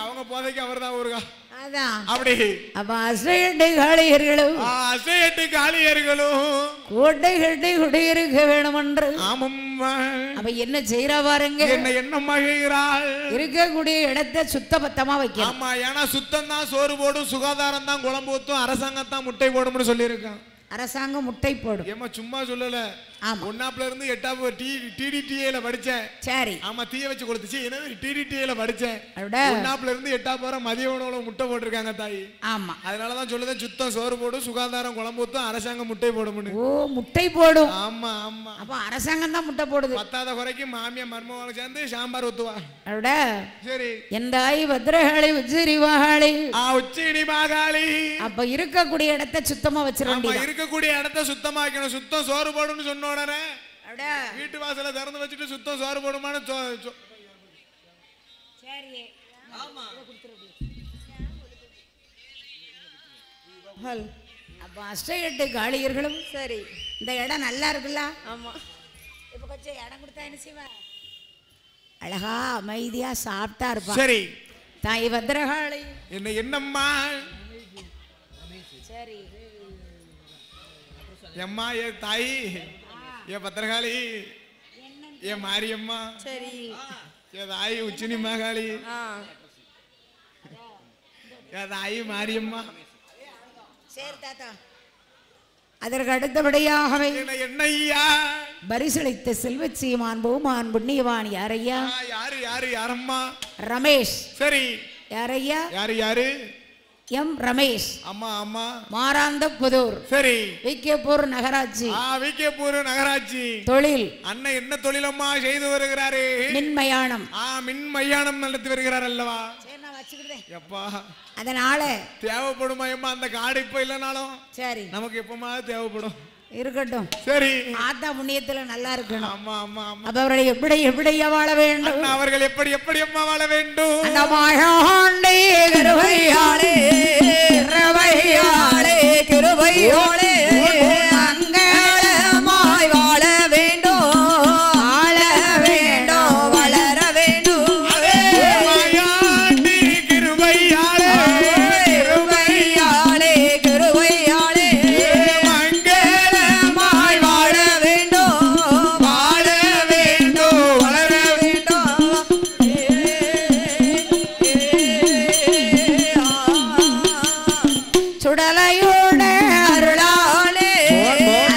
அவங்க போதைக்கு அவர் தான் ஊருக்கா. அப்படி அப்ப அசையட்டு காளியர்களும் அசையட்டு காளியர்களும் கோட்டை கட்டி குடியிருக்க வேணும் என்று ஆமம்மா. அப்ப என்ன செய்யறா பாருங்க, என்னம்மா செய்கிறாள்? இருக்கக்கூடிய இடத்தை சுத்த பத்தமா வைக்கணும். ஆமா, ஏன்னா சுத்தம் தான் சோறு போடும், சுகாதாரம் தான் குழம்பு ஊத்தும், அரசாங்கம் தான் முட்டை போடும்னு சொல்லியிருக்கான். அரசாங்கம் முட்டை போடும். ஏமா சும்மா சொல்லல, ஒன்னாப்ல இருந்து எட்டாப்பு டிடிடிஏல படிச்சேன். சரி. ஆமா, தீய வச்சு கொடுத்துச்சு. என்ன டிடிடிஏல படிச்சேன். ஒன்னாப்ல இருந்து எட்டாப்பு வரை மதிய உணவுல முட்டை போட்டிருக்காங்க தாயி. ஆமா, அதனாலதான் சொல்லுதேன் சுத்தம் சோறு போடும், சுகாதாரம் குழம்பு ஊத்தும், அரசாங்கம் முட்டை போடும். ஓ, முட்டை போடும். ஆமா ஆமா. அப்ப அரசாங்கம் தான் முட்டை போடுது. பத்தாத குறைக்கு மாமியா மர்மவாளை சேர்ந்து சாம்பார் ஊத்துவா. சரி. எந்த ஆய் பத்ரகாளி உச்சிரி மகாளி உச்சிரி மகாளி. அப்ப இருக்கக்கூடிய இடத்தை சுத்தமா வச்சிருக்கோம். இருக்கக்கூடிய இடத்தை சுத்தமா வைக்கணும். சுத்தம் சோறு போடும்னு சொன்ன உடனே வீட்டு வாசல திறந்து வச்சுட்டு சுத்தம் சோறு போடுமான்னு அப்ப அஷ்டஎட்டு காளியர்களும் சரி, இந்த இடம் நல்லா இருக்குல்ல. ஆமா, இப்ப கொஞ்சம் இடம் கொடுத்தா என்ன செய்வா? அழகா அமைதியா சாப்பிட்டா இருப்பா. சரி. தாய் பத்ரகாளி என்னம்மா? சரி. எம்மா ஏ தாயி, ஏ பத்திரகாளி, ஏ மாரியம்மா. சரி. ஏ தாயி உச்சினி மகாளி, ஏ தாயி மாரியம்மா. சரி தாத்தா. அதற்கு அடுத்தபடியாகவே என்னையா பரிசளித்த செல்வச்சீமான் பூமான் புண்ணியவான் யாரையா? யாரம்மா? ரமேஷ். சரி. யாரையா? யாரு? எம் ரமேஷ். அம்மா அம்மா. மாராந்த புதூர். சரி. விகேபூர் நகராட்சி. விகேபூர் நகராட்சி. தொழில் அண்ணன் என்ன தொழிலம்மா செய்து வருகிறாரு? மின்மயானம். மின்மயானம் நடத்தி வருகிறார் அல்லவா? எப்பா, அதனால தேவைப்படுமா எம்மா அந்த காடு? இப்ப இல்லனாலும் சரி, நமக்கு எப்பமா தேவைப்படும். இருக்கட்டும். சரி. ஆத்தா புண்ணியத்துல நல்லா இருக்கணும். ஆமா ஆமா ஆமா. அப்ப அவர்கள் எப்படி வாழ வேண்டும்? அவர்கள் எப்படி அம்மா வாழ வேண்டும்? அண்டமாயாண்டே கருவையாளே ரவையாளே கருவையோளே மங்களமாய் வாழ வேண்டும், வாழ வேண்டும், வளர வேண்டும். மாயாண்டி கருவையாளே கருவையாளே கருவையாளே மங்களமாய் வாழ வேண்டும், வாழ வேண்டும், வளர வேண்டும். சுடலையோட அருளாளே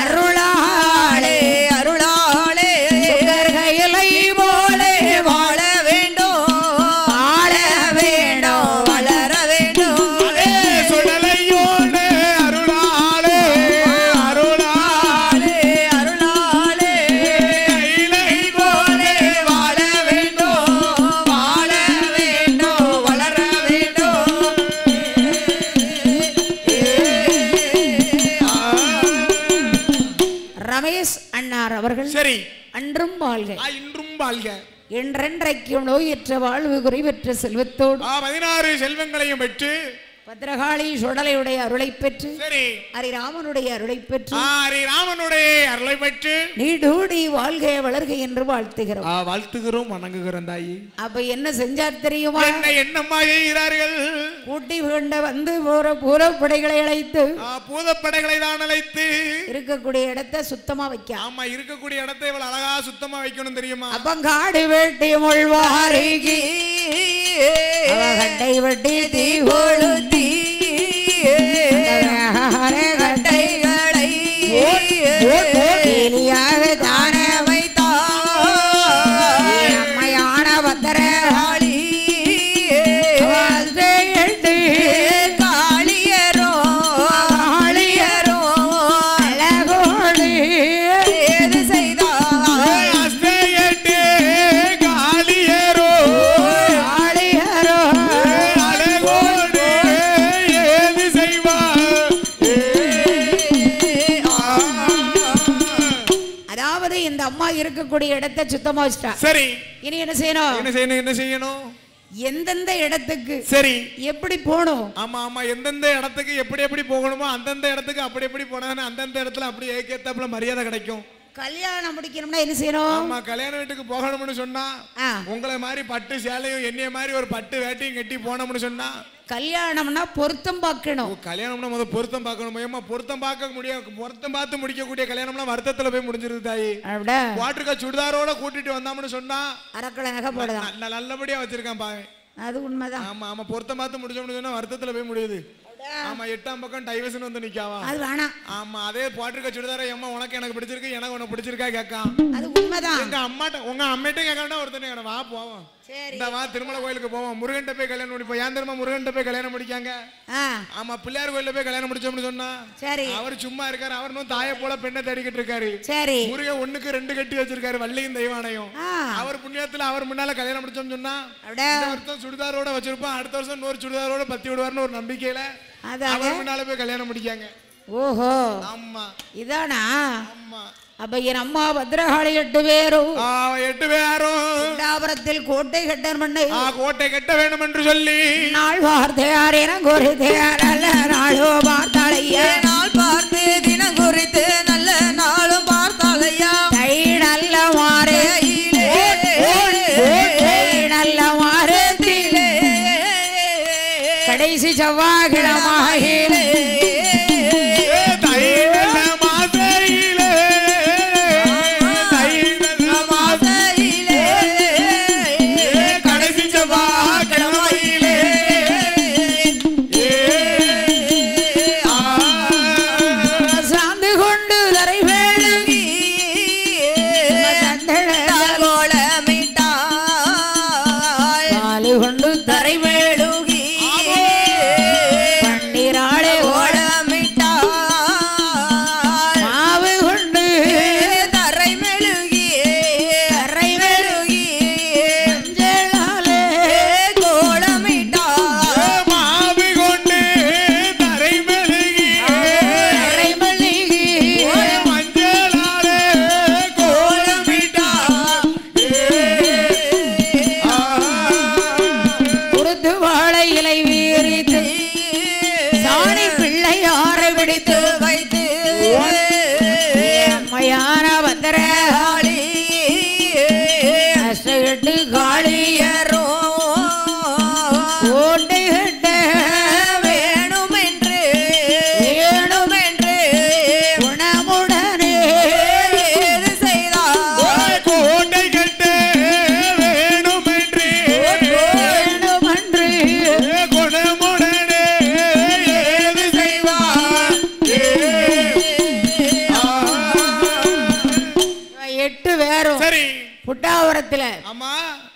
அருளாளே அருளாளே சுடர்கையிலை போலே வாழ வேண்டும், வாழ வேண்டும், வளர வேண்டும். சுடலையோட அருளாளே அருளாளே அருளாளே கைலை போலே வாழ வேண்டும், வாழ வேண்டும், வளர வேண்டும். ரமேஷ் அண்ணார் அவர்கள் சரி அன்றும் வாழ்க, இன்றும் வாழ்க, என்றென்றைக்கும் நோயற்ற வாழ்வு குறைவற்ற செல்வத்தோடு 16 செல்வங்களையும் பெற்று பத்ரகாளி சுடலையுடைய அருளை பெற்று சரி ஹரிராமனுடைய அருளை பெற்று ஹரிராமனுடைய அருளை பெற்று நீடூடி வாழ்க வளர்க என்று வாழ்த்துகிறோம். வாழ்த்துகிறோம், வணங்குகிறோம் தாயி. அப்ப என்ன செஞ்சார் தெரியுமா? என்னம்மா செய்கிறார்கள்? கூட்டி கொண்ட வந்து போற பூரப்படைகளை அழைத்து பூதப்படைகளை தான் அழைத்து இருக்கக்கூடிய இடத்தை சுத்தமா வைக்க. ஆமா, இருக்கக்கூடிய இடத்தை இவ்வளவு அழகா சுத்தமா வைக்கணும் தெரியுமா? அப்பங்காடு வெட்டி முள்வாரிகி கட்டை வெட்டி தீ கொளுத்தி கட்டைகளை தானே வைத்தார் அம்மையான பத்திரகாளி காளியரோ காளியரோ அழகோடு ஏது செய்தார் காளியரோ காளியரோ அழகோடு ஏது செய்வார். அதாவது இந்த அம்மா இருக்கக்கூடிய இடத்தை சுத்தமா வச்சிட்டா. சரி, இனி என்ன செய்யணும்? என்ன செய்யணும்? எந்தெந்த இடத்துக்கு சரி எப்படி போகணும்? ஆமா ஆமா, எந்தெந்த இடத்துக்கு எப்படி போகணுமோ அந்தந்த இடத்துக்கு அப்படி போனா அந்தந்த இடத்துல அப்படி ஏக்கேத்தாப்புல மரியாதை கிடைக்கும். கல்யாணம் முடிக்கணும்னா என்ன செய்யணும்? ஆமா, கல்யாண வீட்டுக்கு போகணும்னு சொன்னா உங்களை மாதிரி பட்டு சேலையும் என்னைய மாதிரி ஒரு பட்டு வேட்டையும் கட்டி போனோம்னு சொன்னா கல்யாணம்னா பொருத்தம் பார்க்கணும். கல்யாணம்னா முதல்ல பொருத்தம் பார்க்கணும். ஏமா பொருத்தம் பார்க்க முடியாது, பொருத்தம் பார்த்து முடிக்கக்கூடிய கல்யாணம்லாம் வருத்தத்துல போய் முடிஞ்சிருது தாயி. அப்படியே வாட்டருக்கா சுடிதாரோட கூட்டிட்டு வந்தாமனு சொன்னா அரக்கல நகை போடுதான் நல்லபடியா வச்சிருக்கான் பாவன். அது உண்மைதான். ஆமா ஆமா பொருத்தம் பார்த்து முடிஞ்சோம்னு சொன்னா வருத்தத்துல போய் முடியுது. ஆமா 8ஆம் பக்கம் டைவர்ஸ்னு வந்து நிக்காவா. அது வேணாம். ஆமா அதே போட்டிருக்க சுடிதார அம்மா உனக்கு எனக்கு பிடிச்சிருக்கு எனக்கு உனக்கு பிடிச்சிருக்கா கேட்கான். அது உண்மைதான். எங்க அம்மாட்ட உங்க அம்மிட்ட கேட்கறா ஒருத்தனே கேட்க வா போவோம். இந்த வா திருமலை கோயிலுக்கு போவோம். முருகன்ட்ட போய் கல்யாணம் முடிப்போம். ஏன் தெரியுமா முருகன்ட்ட போய் கல்யாணம் முடிக்காங்க? ஆமா பிள்ளையார் கோயில போய் கல்யாணம் முடிச்சோம்னு சொன்னா சரி அவர் சும்மா இருக்காரு. அவர் இன்னும் தாயை போல பெண்ணை தேடிக்கிட்டு இருக்காரு. சரி முருகன் 1க்கு 2 கட்டி வச்சிருக்காரு வள்ளியும் தெய்வானையும். அவர் புண்ணியத்துல அவர் முன்னால கல்யாணம் முடிச்சோம்னு சொன்னா இந்த வருஷம் சுடிதாரோட வச்சிருப்போம், அடுத்த வருஷம் இன்னொரு சுடிதாரோட பத்தி விடுவார்னு ஒரு நம்பிக்கையில அவர் முன்னால போய் கல்யாணம் முடிக்காங்க. ஓஹோ ஆமா இதானா. ஆமா அப்ப என் அம்மா பத்ரகாளி 8 பேரும் 8 பேரும் தாபரத்தில் கோட்டை கட்ட கோட்டை கட்ட வேண்டும் என்று சொல்லி நாள் வார்த்தையார் என குறித்து நல்ல நாளோ பார்த்தாளையா. நாள் பார்த்து தினம் குறித்து நல்ல நாளும் பார்த்தாளையா. தை நல்ல மாறையிலே நல்ல மாறத்திலே கடைசி செவ்வாய்க்கிழமையிலே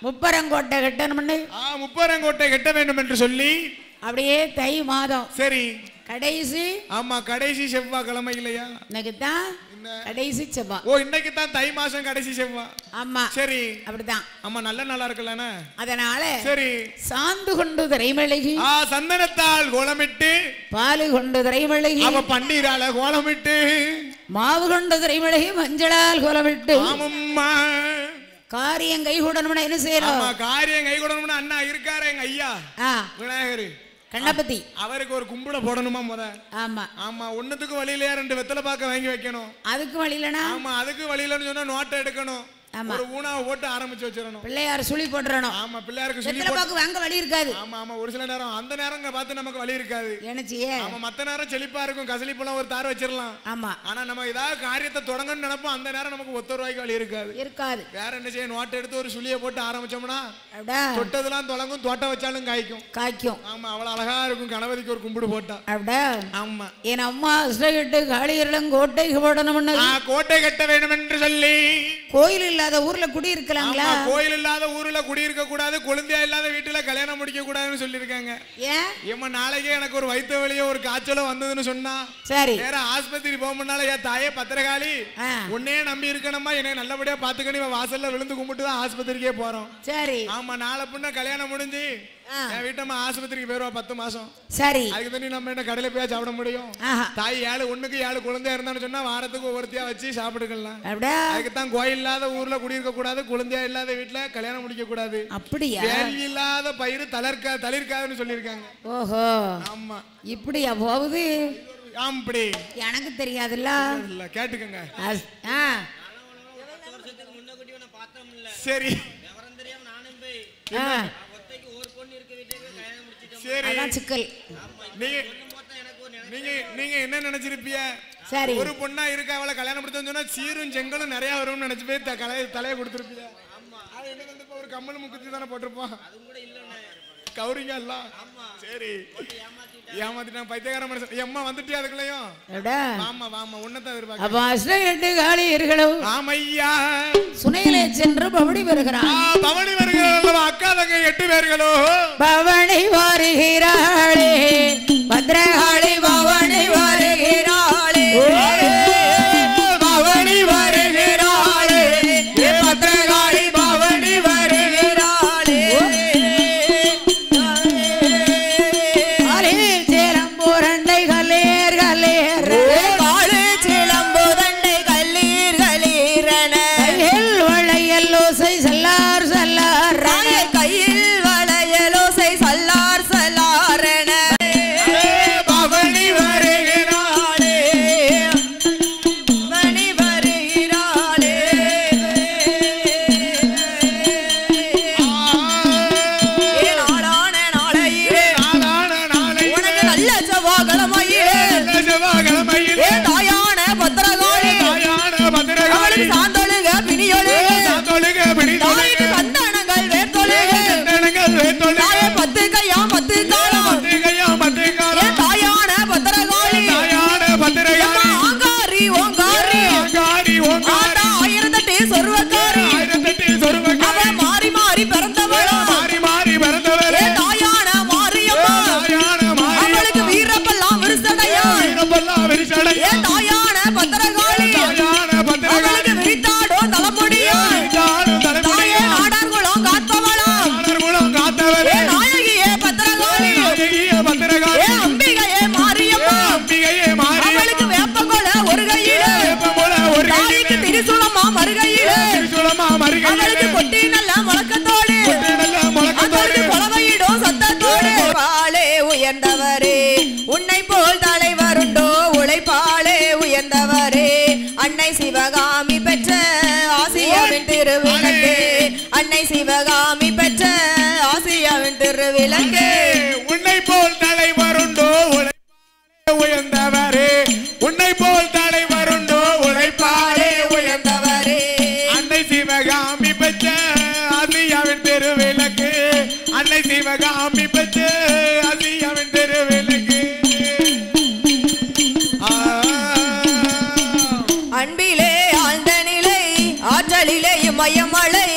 முப்பரங்கோட்டை கட்டணும். முப்பரங்கோட்டை கட்ட வேண்டும் என்று சொல்லி அப்படியே தை மாதம் சரி கடைசி ஆமா கடைசி செவ்வாய்க்கிழமை இல்லையா? இன்னைக்கு தான் கடைசி செவ்வாய். ஓ இன்னைக்கு தான் தை மாசம் கடைசி செவ்வாய். ஆமா சரி அப்படிதான். ஆமா நல்ல நாளா இருக்குல்ல. அதனால சரி சாந்து கொண்டு திரைமழகி சந்தனத்தால் கோலமிட்டு பாலு கொண்டு திரைமழகி அவ பன்னீரால கோலமிட்டு மாவு கொண்டு திரைமழகி மஞ்சளால் கோலமிட்டு ஆமம்மா காரியம் கை கூடணும்னா என்ன செய்யணும்? காரியம் கை கூடணும்னா அண்ணா இருக்காரு எங்க ஐயா விநாயகர் கண்ணபதி அவருக்கு ஒரு கும்பிட போடணுமா முத. ஆமா ஆமா ஒண்ணுத்துக்கு வழியில 2 வெத்தலை பாக்க வாங்கி வைக்கணும். அதுக்கு வழியிலனா ஆமா அதுக்கு வழியிலன்னு சொன்னா நோட்டை எடுக்கணும். ஒரு ஊனாவை போட்டு ஆரம்பிச்சு வச்சிரணும். பிள்ளையார் சுழி போட்டுறணும். ஆமா பிள்ளையாருக்கு சுழி போட்டு வாங்க வழி இருக்காது. ஆமா ஆமா ஒரு சில நேரம் அந்த நேரங்க பார்த்து நமக்கு வழி இருக்காது. என்னச்சியே ஆமா மத்த நேரம் செழிப்பா இருக்கும் கசலிப்பெல்லாம் ஒரு தார் வச்சிரலாம். ஆமா ஆனா நம்ம ஏதாவது காரியத்தை தொடங்கணும்னு நினைப்போம் அந்த நேரம் நமக்கு ₹1 வழி இருக்காது. இருக்காது வேற என்ன செய்ய நோட்டை எடுத்து ஒரு சுழியை போட்டு ஆரம்பிச்சோம்னா தொட்டதெல்லாம் தொடங்கும் தோட்டம் வச்சாலும் காய்க்கும் காய்க்கும். ஆமா அவ்வளவு அழகா இருக்கும் கணபதிக்கு ஒரு கும்பிடு போட்டா. அப்படியே ஆமா என் அம்மா அஷ்டகிட்டு காளியர்களும் கோட்டை போடணும்னு கோட்டை கட்ட வேண்டும் என்று சொல்லி கோயில் இல்லாத ஊர்ல குடி இருக்கலாங்களா? கோயில் இல்லாத ஊர்ல குடி இருக்க கூடாது, குழந்தையா இல்லாத வீட்டுல கல்யாணம் முடிக்க கூடாதுன்னு சொல்லிருக்காங்க. ஏன் ஏமா நாளைக்கே எனக்கு ஒரு வயிற்று வலியோ ஒரு காய்ச்சலோ வந்ததுன்னு சொன்னா சரி வேற ஆஸ்பத்திரி போக முன்னால என் தாயே பத்திரகாளி உன்னையே நம்பி இருக்கணுமா என்னை நல்லபடியா பாத்துக்கணும் வாசல்ல விழுந்து கும்பிட்டு தான் ஆஸ்பத்திரிக்கே போறோம். சரி ஆமா நாளை பின்ன கல்யாணம் முடிஞ்சு என் வீட்டம்மா ஆஸ்பத்திரிக்கு போயிருவா 10 மாசம். சரி அதுக்கு தண்ணி நம்ம என்ன கடையில போய் சாப்பிட முடியும்? தாய் 7 குழந்தையா இருந்தான்னு சொன்னா வாரத்துக்கு ஒவ்வொருத்தியா வச்சு சாப்பிட்டுக்கலாம். அதுக்கு தான் கோயில் இல்லாத ஊர்ல குடியிருக்க கூடாது, குழந்தையா இல்லாத வீட்டுல கல்யாணம் முடிக்க கூடாது. அப்படியா வேலி இல்லாத பயிர் தளிர்க்காதுன்னு சொல்லிருக்காங்க. ஓஹோ ஆமா இப்படியா போகுது? அப்படி எனக்கு தெரியாதுல்ல. இல்ல கேட்டுக்கங்க. சரி சிக்கல். நீங்க என்ன நினைச்சிருப்பிய? சரி, ஒரு பொண்ணா இருக்க அவளை கல்யாணம் முடிச்சோன்னு சொன்னா சீரும் செங்கலும் நிறைய வரும்னு நினைச்சு போய் தலையை கொடுத்துருப்பிய. ஒரு கம்மல் முக்குத்தி தானே போட்டிருப்போம். கௌரிங்க எல்லாம் சரி ஏமாத்திட்டான் பைத்தியக்கார மனுஷன். எம்மா வந்துட்டே அதுக்குள்ளயும் ஆமா ஆமா உன்னதான் எதிர்பார்க்க. ஆமையா சுனையிலே சென்று பவனி வருகிறான். பவனி வருகிறாள் அக்கா தங்க 8 பேர்களோ. பவனி வருகிறாளே பத்ரகாளி பவனி வருகிறாளே பவனி வருகிறாளே பத்ரகாளி பவனி வருகிறாளே. சேலம்பூரண்டை கல்லீர் கல்லீர் காளு சிலம்புதண்டை கல்லீர் கல்லீரன வளையல்லோசை சல்லார் சல்லார் கையில் வளையலோசை சல்லார் சல்லாரன பவனி வருகிறாளே பவனி வருகிறாளே. நாளான நாளையிலே உனக்கு நல்ல செவ்வாய்க்கிழமையிலே தாயான பத்திரகாளி அவளுக்கு சாந்தொழுக பிணியொழுக தாய்க்கு சந்தானங்கள் வேர்த்தொழுக தாய 10 கையா 10 காலம் தாயான பத்திரகாளி ஆங்காரி ஓங்காரி ஆத்தா 1008 சொருவக்காரி அவள் மாறி மாறி பிறந்தவளா தாயான மாரியம்மா அவளுக்கு வீரப்பெல்லாம் விரிசடையா தாயான பத்திரகாளி அவளுக்கு விரித்தாடோ தலைமுடியா தாயே ஆடார்குளம் காத்தவளா நாயகியே பத்திரகாளி அம்பிகையே மாரியம்மா அவளுக்கு வேப்பங்கொல ஒரு கையில தாய்க்கு திரிசூலமா மறுகையில அவளுக்கு கொட்டி நல்ல முழக்கத்தோடு அவளுக்கு புலவையிடும் சத்தத்தோடு. பாலே உயர்ந்தவரே உன்னை போல் தலைவருண்டோ உழைப்பாலே உயர்ந்தவரே அன்னை சிவகாமி பெற்ற ஆசியாவின் திருவிளக்கு அன்னை சிவகாமி பெற்ற ஆசியாவின் திருவிளக்கு. உன்னை போல் தலைவருண்டோ உழைப்பாலே உயர்ந்தவரே உன்னை போல் தலைவருண்டோ உழைப்பாலே உயர்ந்தவரே அன்னை சிவகாமி பெற்ற ஆசியாவின் திருவிளக்கு அன்னை சிவகாமி பெற்ற ஆசியாவின் திருவிளக்கு. அன்பிலே ஆழ்ந்த நிலை ஆற்றலிலே இமயமலை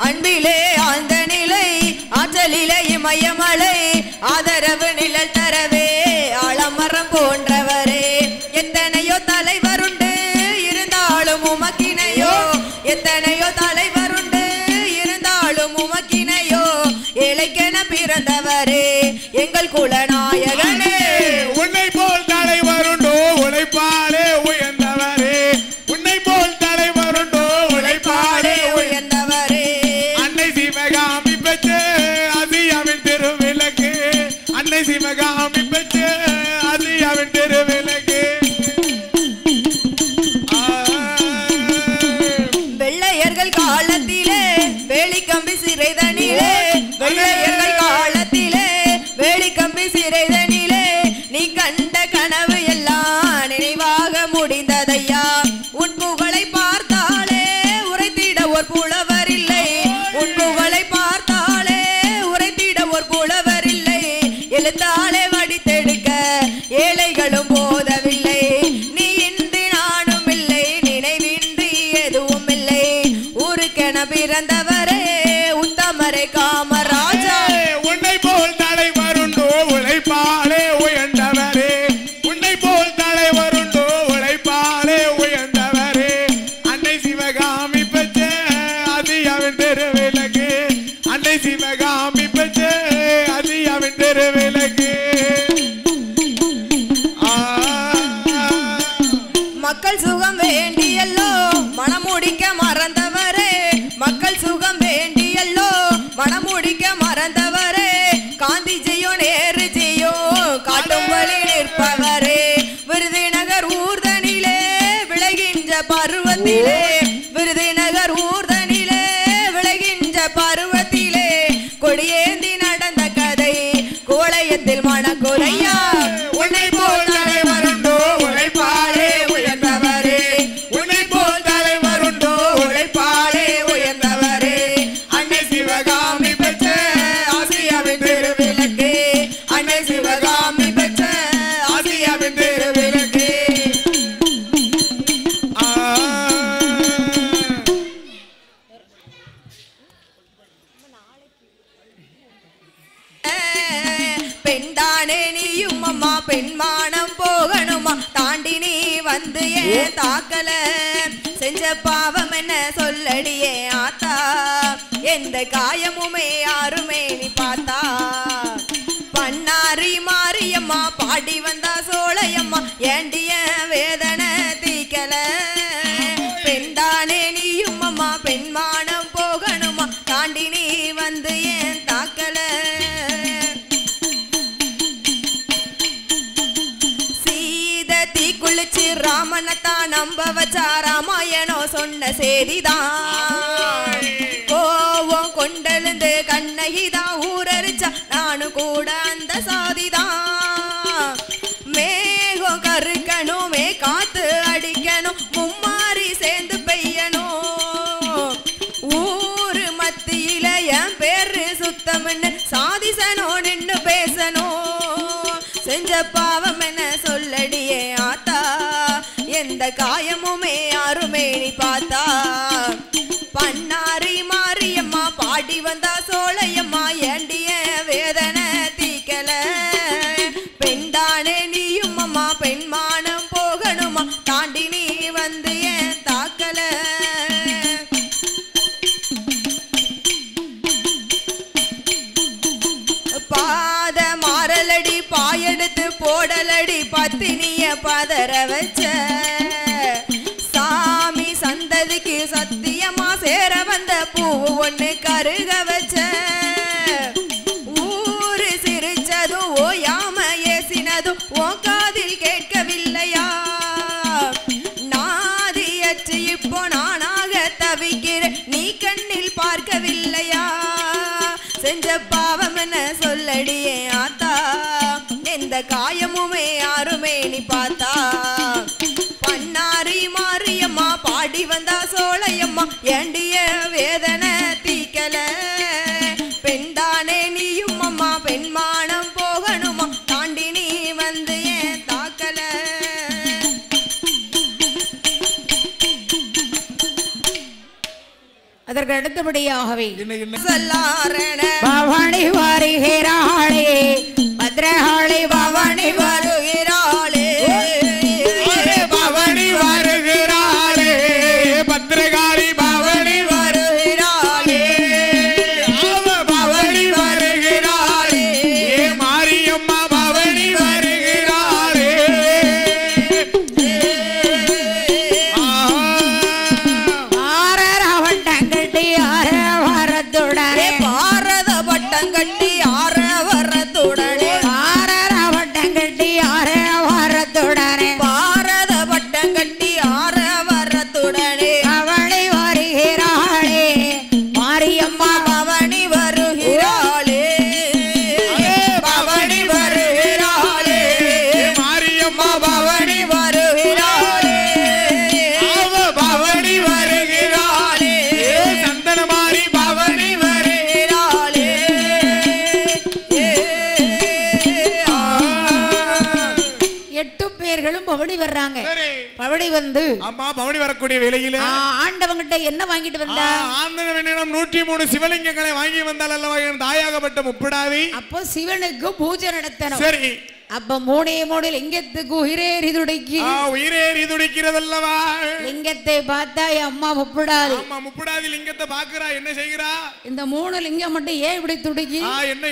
அன்பிலே ஆழ்ந்த நிலை ஆற்றலிலே இமயமலை ஆதரவு நிழல் தரவே ஆலமரம் போன்றவரே எத்தனையோ தலைவருண்டு இருந்தாலும் உமக்கினையோ எத்தனையோ தலைவருண்டு இருந்தாலும் உமக்கினையோ ஏழைக்கென பிறந்தவரே எங்கள் குலநாயகனே. உன்னை போல் தலைவருண்டோ உழைப்பாலே உயர்ந்தவரே உன்னை போல் தலைவருண்டோ உழைப்பாலே உயர்ந்தவரே அன்னை சிவகாமி பெற்ற ஆசியாவின் திருவிளக்கு அன்னை சிவகாமி பெற்ற ஆசியாவின் திருவிளக்கு. வெள்ளையர்கள் காலத்திலே வேலிக்கம்பி சிறைதனிலே வெள்ளையர்கள் காலத்திலே வேலிக்கம்பி சிறைதனிலே நீ கண்ட கனவு எல்லாம் நினைவாக முடிந்ததையா உன் புகழை பார்த்தாலே உரைத்திட ஒரு புலவர் இல்லை உன் புகழை பார்த்தாலே உரைத்திட ஒரு புலவர் இல்லை எழுத்தாலே வடித்தெடுக்க ஏழைகளும் போதவில்லை நீ இன்றி நானும் இல்லை நினைவின்றி எதுவும் இல்லை ஊருக்கென பிறந்தவரே உத்தமரே காமராஜா. உன்னை போல் தலைவருண்டோ உழைப்பாலே உயர்ந்தவரே உன்னை போல் தலைவருண்டோ உழைப்பாலே உயர்ந்தவரே அன்னை சிவகாமி பெற்ற ஆசியாவின் திருவிளக்கு அன்னை சிவகாமி பெற்ற ஆசியாவின் திருவிளக்கு. மக்கள் சுகம் வேண்டியல்லோ மனமுடிக்க மறந்தவரே மக்கள் சுகம் வேண்டியல்லோ மனமுடிக்க மறந்தவரே காந்திஜியோ நேருஜியோ காட்டும் வழி நிற்பவரே விருதுநகர் ஊர்தனிலே விளைகின்ற பருவத்திலே விருதுநகர் ஊர்தனிலே விளைகின்ற பருவத்திலே கொடியேந்தி பெண்மானம் போகணுமா தாண்டி நீ வந்து ஏன் தாக்கல செஞ்ச பாவம் என்ன சொல்லடியே ஆத்தா எந்த காயமுமே யாருமே நீ பார்த்தா பண்ணாரி மாரியம்மா பாடி வந்தா சோழையம்மா ஏண்டிய வேதனை தீக்கல பெண்தானே நீயும் அம்மா பெண்மானம் போகணுமா தாண்டி நீ வந்து ஏன் தாக்கல சீத தீ குளிச்சு ராமனத்தான் நம்ப வச்சா ராமாயணோ சொன்ன செய்திதான் கோவம் கொண்டெழுந்து கண்ணகிதான் ஊரரிச்சா நானும் கூட அந்த சாதிதான் மேகம் கருக்கணுமே காத்து அடிக்கணும் மும்மாரி சேர்ந்து பெய்யணும் ஊரு மத்தியில என் பேரு சுத்தம்னு சாதிசனோ நின்னு பேசணும் செஞ்ச பாவம் என்ன சொல்லடியே ஆத்தா எந்த காயமுமே யாருமே நீ பார்த்தா பண்ணாரி மாரியம்மா பாடி வந்தா சோழையம்மா ஏண்டிய வேதனை தீக்கல பெண்தானே நீயும் அம்மா பெண்மானம் போகணுமா தாண்டி நீ வந்து ஏன் தாக்கல பாத மாறலடி பாயெடுத்து போடலடி பத்தினிய பதற வச்ச சாமி சந்ததிக்கு சத்தியமா சேர வந்த பூ ஒண்ணு கருக வச்ச ஊரு சிரிச்சதும் ஓயாம ஏசினதும் ஓ காதில் கேட்கவில்லையா நாதியற்று இப்போ நானாக தவிக்கிறேன் நீ கண்ணில் பார்க்கவில்லையா செஞ்ச பாவம் என்ன சொல்லடியே ஆத்தா எந்த காயமுமே யாருமே நீ பார்த்தா பண்ணாரி மாரியம்மா பாடி வந்தா சோழையம்மா ஏண்டிய வேதனை தீக்கல பெண்தானே நீயும் அம்மா பெண்மானம் போகணுமா தாண்டி நீ வந்து ஏன் தாக்கல அதற்கு அடுத்தபடியாகவே பவானி வருகிறாளே பத்ரகாளி பவானி வருகிறாளே பவானி வருகிறாளே பத்ரகாளி பவானி வருகிறாளே பவானி வருகிறாளே மாரியம்மா பவானி வருகிறாளே பாரத பட்டம் கட்டி ஆற வரத்துடனே பாரத பட்டம் கட்டி ஆற வரத்துடனே பாரத பட்டம் கட்டி ஆற வரத்துடனே பவனி வருகிறாளே மாரியம்மா பவனி வருகிறாளே பவனி வருகிறாளே மாரியம்மா பவனி வருகிறாளே பவானி வருகிறாளே சந்தன மாறி பவானி வருகிறாளே எட்டு பேர்களும் பவனி வர்றாங்க பவனி வந்து அம்மா பவனி வரக்கூடிய வேளையில ஆண்டவங்கிட்ட என்ன வாங்கிட்டு வந்தா ஆண்டவனிடம் 103 சிவலிங்கங்களை வாங்கி வந்தால் அல்லவா என் தாயாகப்பட்ட முப்பிடாதி அப்போ சிவனுக்கு பூஜை நடத்தணும் சரி அப்ப மூணே மூணு லிங்கத்துக்கு உயிரேறி துடிக்கிறதல்லவா லிங்கத்தை பார்த்தா என் அம்மா முப்பிடாது அம்மா முப்பிடாதி லிங்கத்தை பாக்குறா என்ன செய்கிறா இந்த மூணு லிங்கம் மட்டும் ஏன் இப்படி துடிக்கி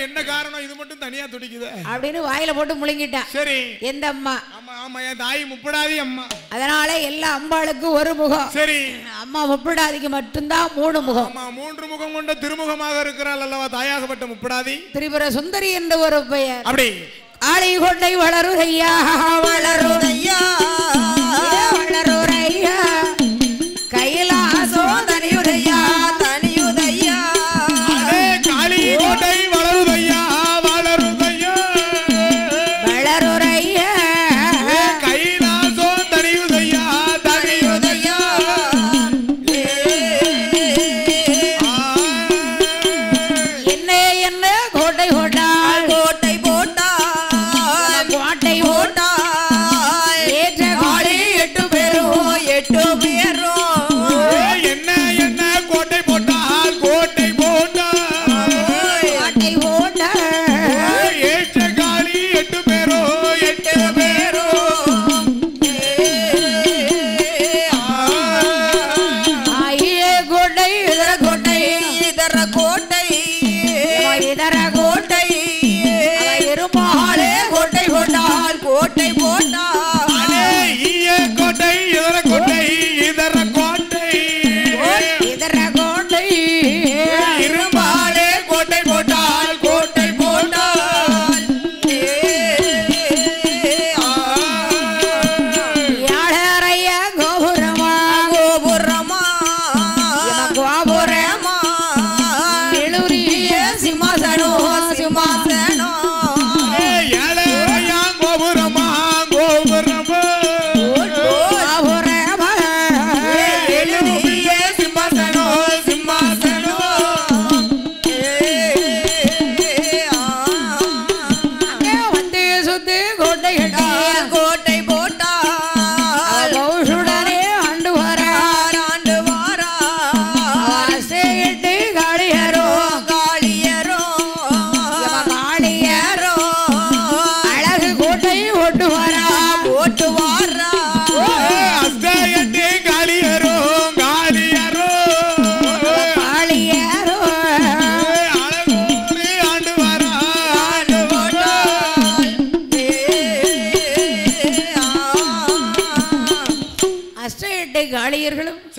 என்ன காரணம் இது மட்டும் தனியா துடிக்குது அப்படின்னு வாயில போட்டு முழுங்கிட்டா சரி எந்த அம்மா ஆமா என் தாய் முப்பிடாதி அம்மா அதனால எல்லா அம்பாளுக்கு ஒரு முகம் சரி அம்மா முப்பிடாதிக்கு மட்டும்தான் 3 முகம் ஆமா 3 முகம் கொண்ட திருமுகமாக இருக்கிறாள் அல்லவா தாயாகப்பட்ட முப்பிடாதி திரிபுர சுந்தரி என்ற ஒரு பெயர் அப்படி ஆளை கொண்டை வளருதையா வளருதையா வளருதையா கைலாசோ தனியுதையா தனியுதையா காளி கோட்டை வளருதையா வளருதையா வளருதையா கைலாசோ தனியுதையா தனியுதையா என்ன என்ன கோட்டை கோட்டாள் கோட்டை போட்டா கோட்டை போட்டாள் ஏற்ற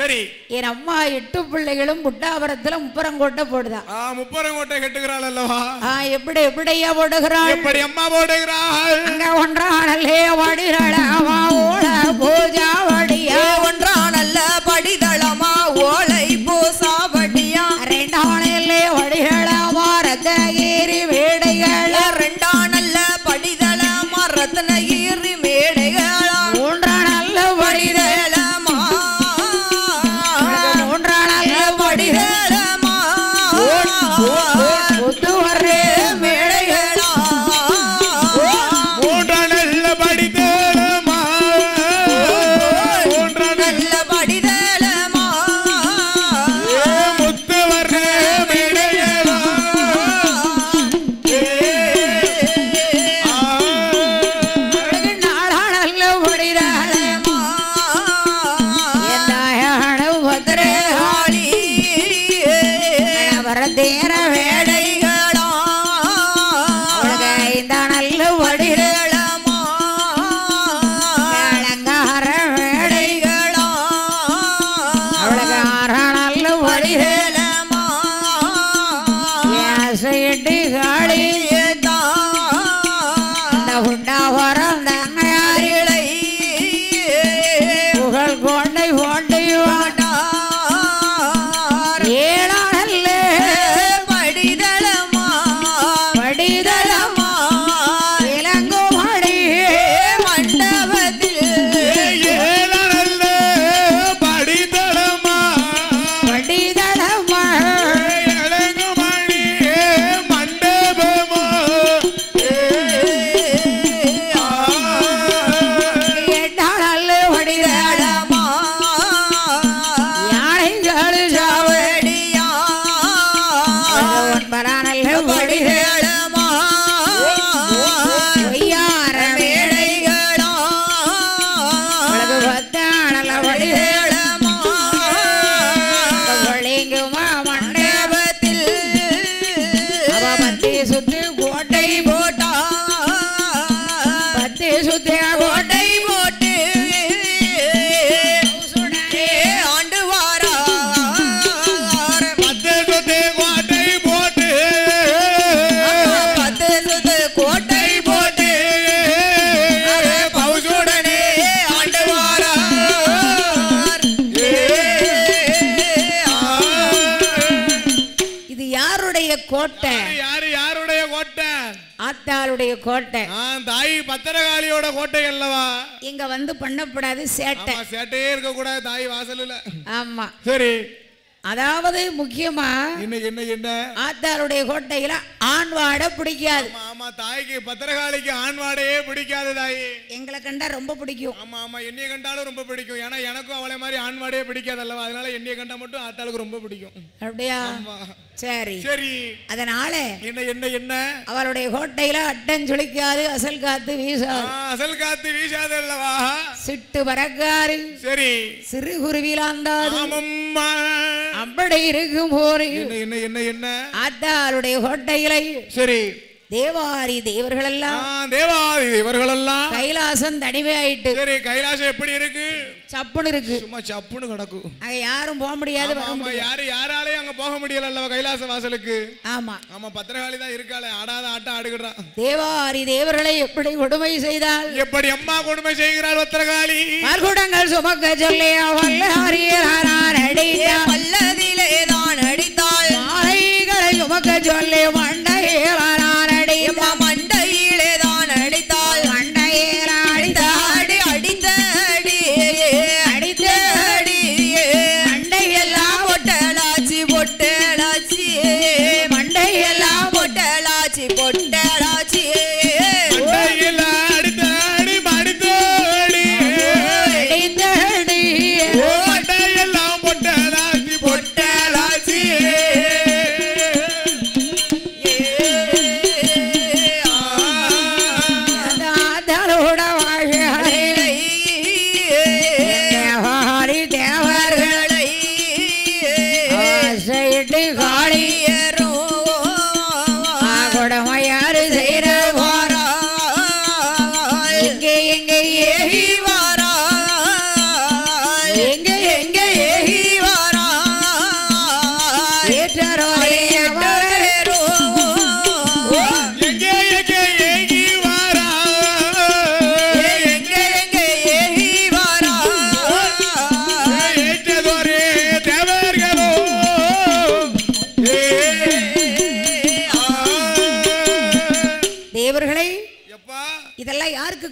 சரி. என் அம்மா 8 பிள்ளைகளும் புட்டாபுரத்துல முப்பரங்கோட்டை போடுதா. முப்பரங்கோட்டை கட்டுகிறாள் அல்லவா? எப்படி எப்படியா போடுகிறாள்? எப்படி அம்மா போடுகிறாள்? அங்க ஒன்றானல்லே வடிதளமா ஓல பூஜா வடியா. ஒன்றானல்ல படிதளமா ஓலை பூசா வடியா. ரெண்டானல்லே வடிதளமா ரத்னகிரி மேடைகள். ரெண்டானல்ல படிதளமா ரத்னகிரி மேடைகளா. மூன்றானல்ல வடிதளமா. மூன்றானல்ல வடிதளமா முத்துவரே மேடைகளா. மூன்றானல்ல படிதளமா. மூன்றானல்ல படிதளமா முத்துவரே மேடைகளா. நாளானல்ல வடிதளமா எந்தாயான பத்ரே ஆளி வரதேர வேடைகளா. உலக இந்த நல்ல வடிதளமா அலங்கார வேடைகளா. அவளுக்கு நல்ல வடிதளமா ஏசையிட்டு காளி இந்த உண்டா வரம் தன்னையாரிலை புகழ் கொண்டை போண்டி ஏழானல்ல படிதளமா படிதளமா இளங்கோமடி மண்டபத்தில் ஏழானல்ல படிதளமா. படிதளமா இளங்குமணி மண்டபமா. எட்டானல்ல படிதளமா யானைகள் சாவடியா. ஒன்பதானல்ல படிதளமா பொய்யார மேடைகளா. உலகு பத்தானல்ல படிதளமா ஒளிங்குமா மண்டபத்தில் அவ பத்தி சுத்து கோட்டை போட்டா. பத்தி சுத்தி கோட்டை போட்டு ஆண்டு வாரா பத்து சொத்து கோட்டை போட்டு. பத்து சுத்து கோட்டை போட்டு பவுசுடனே ஆண்டு வாரா. இது யாருடைய கோட்டை? யாருடைய கோட்டை? ஆத்தாளுடைய கோட்டை. தாய் பத்திரகாளியோட கோட்டை அல்லவா? இங்க வந்து பண்ணப்படாது சேட்டை. சேட்டையே இருக்க கூடாது தாய் வாசல்ல. ஆமா. சரி. அதாவது முக்கியமா என்ன ஆத்தாளுடைய கோட்டையில ஆண் வாடை பிடிக்காது. ஆமா தாய்க்கு பத்திரகாளிக்கு ஆண் வாடையே பிடிக்காது தாய். எங்களை கண்டா ரொம்ப பிடிக்கும். ஆமா என்னைய கண்டாலும் ரொம்ப பிடிக்கும். ஏன்னா எனக்கும் அவளை மாதிரி ஆண் வாடையே பிடிக்காது அல்லவா? அதனால என்னைய கண்டா மட்டும் ஆத்தாளுக்கு ரொம்ப பிடிக்கும். அப்படியா? சரி சரி. அதனால என்ன அவளுடைய கோட்டையில அட்டன் சுளிக்காது, அசல் காத்து வீசாது. அசல் காத்து வீசாது அல்லவா? சிட்டு பறக்காரு. சரி. சிறு குருவிலாந்தாது. ஆமம்மா. அப்படி இருக்கும் போது என்ன ஆத்தாளுடைய கோட்டையில சரி தேவாரி தேவர்கள் எல்லாம் கைலாசம் தனிமை ஆயிட்டு. சரி. கைலாசம் எப்படி இருக்கு? சப்புன்னு இருக்கு. சும்மா சப்புன்னு கிடக்கு. அங்க யாரும் போக முடியாது. யாராலையும் அங்க போக முடியல அல்லவா கைலாச வாசலுக்கு? ஆமா பத்திரகாளி தான் இருக்காளே, ஆடாத ஆட்டம் ஆடுகிறான். தேவாரி தேவர்களை எப்படி கொடுமை செய்தால்? எப்படி அம்மா கொடுமை செய்கிறாள் பத்திரகாளி? மறுகுடங்கள் சுமக்க சொல்லி பல்லதிலே தான் அடித்தாள். மாலைகளை சுமக்க சொல்லி மண்டையிலே தான் அடித்தாள். மண்டையில அடித்தாடி அடித்தடி அடித்தடி மண்டையெல்லாம் பொட்டலாச்சி பொட்டலாச்சி மண்டையெல்லாம் பொட்டலாச்சி பொட்டலாச்சி அடித்தாடி மடித்தோடி அடித்தடி மண்டையெல்லாம் பொட்டலாச்சி பொட்டலாச்சி.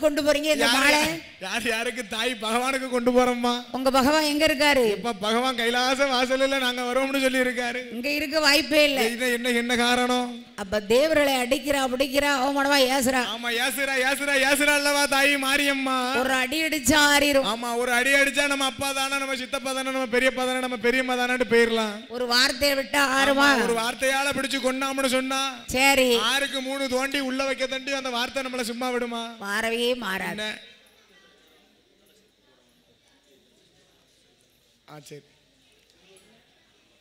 கொண்டு போறீங்க இந்த மாலை? யார் யாருக்கு? தாய் பகவானுக்கு கொண்டு போறோம்மா. உங்க பகவான் எங்க இருக்காரு? இப்ப பகவான் கைலாச வாசல்ல நாங்க வரோம்னு சொல்லி இருக்காரு. இங்க இருக்க வாய்ப்பே இல்ல. என்ன காரணம்? அப்ப தேவர்களை அடிக்கிறா அவமானமா ஏசுறா. ஆமா ஏசுறா அல்லவா தாய் மாரியம்மா. ஒரு அடி அடிச்சா ஆறிரும். ஆமா ஒரு அடி அடிச்சா நம்ம அப்பா தானே, நம்ம சித்தப்பா தானே, நம்ம பெரியப்பா தானே, நம்ம பெரியம்மா தானே போயிடலாம். ஒரு வார்த்தையை விட்டா ஆறுமா? ஒரு வார்த்தையால பிடிச்சு கொண்டாமனு சொன்னா சரி. 6க்கு 3 தோண்டி உள்ள வைக்க தண்டி அந்த வார்த்தை நம்மள சும்மா விடுமா? மாறவே மாறாது.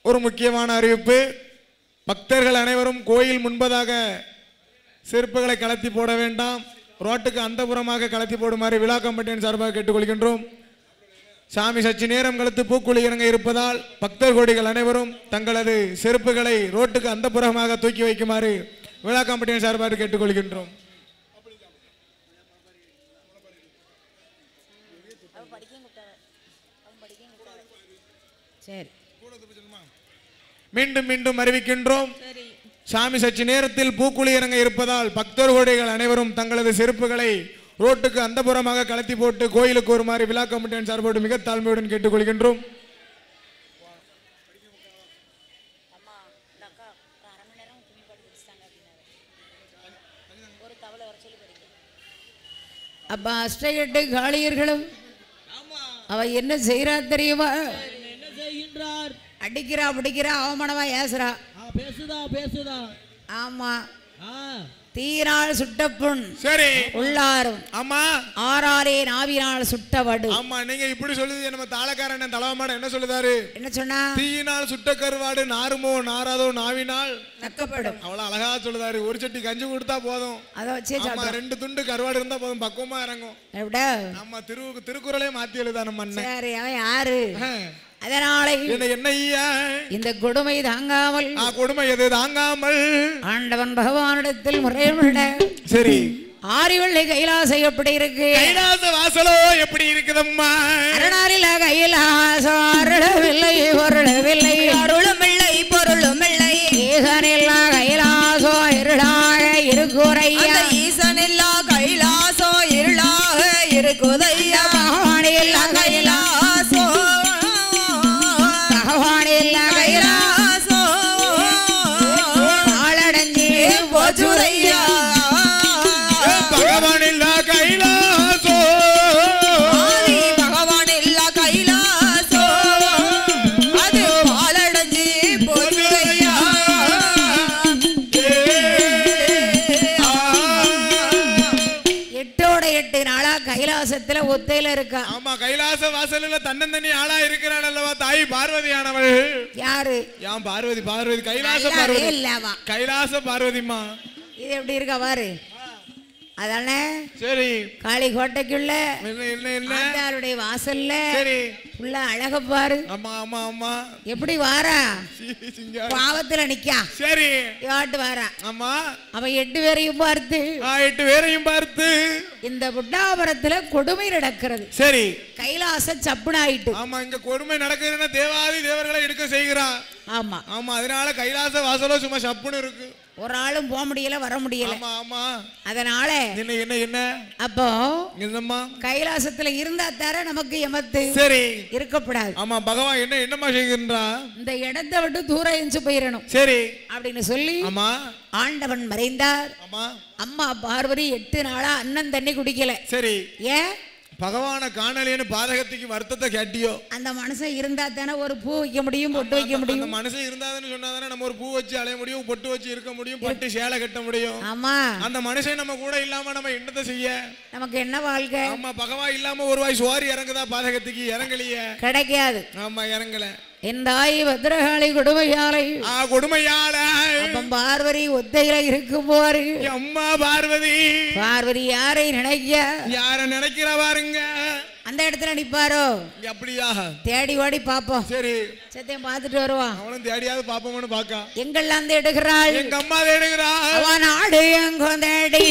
ஒரு முக்கியமான அறிவிப்பு. பக்தர்கள் அனைவரும் கோயில் முன்பதாக செருப்புகளை கலத்தி போட வேண்டாம். ரோட்டுக்கு அந்தபுறமாக கலத்தி போடுமாறு விழா கமிட்டியின் சார்பாக கேட்டுக்கொள்கின்றோம். சாமி சற்று நேரம் கழித்து பூக்குழி இறங்க இருப்பதால் பக்தர் கோடிகள் அனைவரும் தங்களது செருப்புகளை ரோட்டுக்கு அந்தபுறமாக தூக்கி வைக்குமாறு விழா கமிட்டியின் சார்பாக கேட்டுக்கொள்கின்றோம். மீண்டும் மீண்டும் அறிவிக்கின்றோம். சாமி சற்று நேரத்தில் பூக்குழி இறங்க இருப்பதால் பக்தர் கோடிகள் அனைவரும் தங்களது செருப்புகளை ரோட்டுக்கு அந்தபுறமாக கலத்தி போட்டு கோயிலுக்கு வருமாறு விழா கமிட்டியின் சார்போடு மிக தாழ்மையுடன் கேட்டுக்கொள்கின்றோம். அப்பா அஷ்டகட்டு காளியர்களும் அவ என்ன செய்யறா தெரியுமா? அடிக்கிறா பிடிக்கிறா அவமானமா ஏசுறா. பேசுதா. ஆமா தீரால் சுட்டப்புண் சரி உள்ளாரும். ஆமா ஆறாரே நாவினால் சுட்டவடு. ஆமா நீங்க இப்படி சொல்லுது. நம்ம தாளக்காரன் தலவமான என்ன சொல்லுதாரு? என்ன சொன்னா? தீயினால் சுட்ட கருவாடு நாருமோ நாராதோ நாவினால் நக்கப்படும். அவ்வளவு அழகா சொல்லுதாரு. ஒரு சட்டி கஞ்சி கொடுத்தா போதும். அத வச்சே சாப்பிடு. 2 துண்டு கருவாடு இருந்தா போதும், பக்குவமா இறங்கும். எப்படா நம்ம திருக்குறளே மாத்தி எழுதா நம்ம அண்ணன். சரி அவன் யாரு? அதனால என்ன இந்த கொடுமை தாங்காமல் கொடுமை எது தாங்காமல் ஆண்டவன் பகவானிடத்தில் முறையிட. சரி ஆரிவள்ளி கைலாசம் எப்படி இருக்கு? கைலாச வாசலோ எப்படி இருக்குதம்மா? அரணாரில கைலாசம் அருளவில்லை பொருளவில்லை, அருளுமில்லை பொருளுமில்லை, ஈசனில்லா கைலாசம் இருளாக இருக்குறையா. ஈசனில்லா கைலாசம் இருளாக இருக்குதையா. பகவானில்லா கைலாசம் போச்சுதையா. பகவான் இல்லா கைலாசோ, பகவான் இல்லா கைலாசோ அது பாலடைஞ்சி போச்சுதையா. எட்டோட 8 நாளா கைலாசத்துல ஒத்தையில இருக்கா. ஆமா கைலாச வாசல்ல தன்னந்தனி ஆளா இருக்கிறாள் அல்லவா தாய் பார்வதியானவள். யாரு? யாம் பார்வதி. கைலாச பார்வதி இல்லவா? கைலாச பார்வதிமா. இது எப்படி இருக்கா பாரு. அதானே சரி காளி கோட்டைக்குள்ள என்ன வாசல்ல சரி உள்ள அழக பாரு. ஆமா ஆமா ஆமா எப்படி வாரா? பாவத்துல நிக்கா. சரி யாட்டு வாரா? ஆமா அவன் 8 பேரையும் பார்த்து 8 பேரையும் பார்த்து இந்த புட்டாபுரத்துல கொடுமை நடக்கிறது. சரி கைலாச சப்புன ஆயிட்டு. ஆமா இங்க கொடுமை நடக்குதுன்னா தேவாதி தேவர்களை எடுக்க செய்கிறான். ஆமா ஆமா அதனால கைலாச வாசலோ சும்மா சப்புன்னு இருக்கு. ஒரு ஆளும் போக முடியல வர முடியல. ஆமா ஆமா அதனால என்ன அப்போ என்னம்மா கைலாசத்துல இருந்தா தர நமக்கு எமத்து சரி இருக்கப்படாது. ஆமா பகவான் என்னமா செய்கின்றா? இந்த இடத்தை விட்டு தூரம் எஞ்சி போயிடணும். சரி அப்படின்னு சொல்லி ஆமா ஆண்டவன் மறைந்தார். ஆமா அம்மா பார்வதி 8 நாளா அண்ணன் தண்ணி குடிக்கல. சரி ஏன் பகவான காணலேன்னு பாதகத்துக்கு வருத்தத்தை கேட்டியோ? அந்த மனுஷன் இருந்தா தானே ஒரு பூ வைக்க முடியும், பொட்டு வைக்க முடியும். அந்த மனுஷன் இருந்தாதானே சொன்னாதானே நம்ம ஒரு பூ வச்சு அலைய முடியும், பொட்டு வச்சு இருக்க முடியும், பட்டு சேலை கட்ட முடியும். ஆமா அந்த மனுஷன் நம்ம கூட இல்லாம நம்ம என்னத்தை செய்ய? நமக்கு என்ன வாழ்க்கை? ஆமா பகவான் இல்லாம ஒரு வாய் சோறு இறங்குதா பாதகத்துக்கு? இறங்கலையே, கிடைக்காது. ஆமா இறங்கல. என் தாய் பத்ரகாளி கொடுமையாலை கொடுமையால பார்வதி ஒத்தையில இருக்கும் போது அம்மா பார்வதி யாரை யார நினைக்கிற பாருங்க. அந்த இடத்துல நிப்பாரோ? அப்படியா? தேடி ஓடி பாப்போம். சரி சத்தியம் பார்த்துட்டு வருவான். அவனும் தேடியாவது பாப்போம்னு பாக்கா. எங்கெல்லாம் தேடுகிறாள்? எங்க அம்மா தேடுகிறாள். அவன் ஆடு எங்கோ தேடி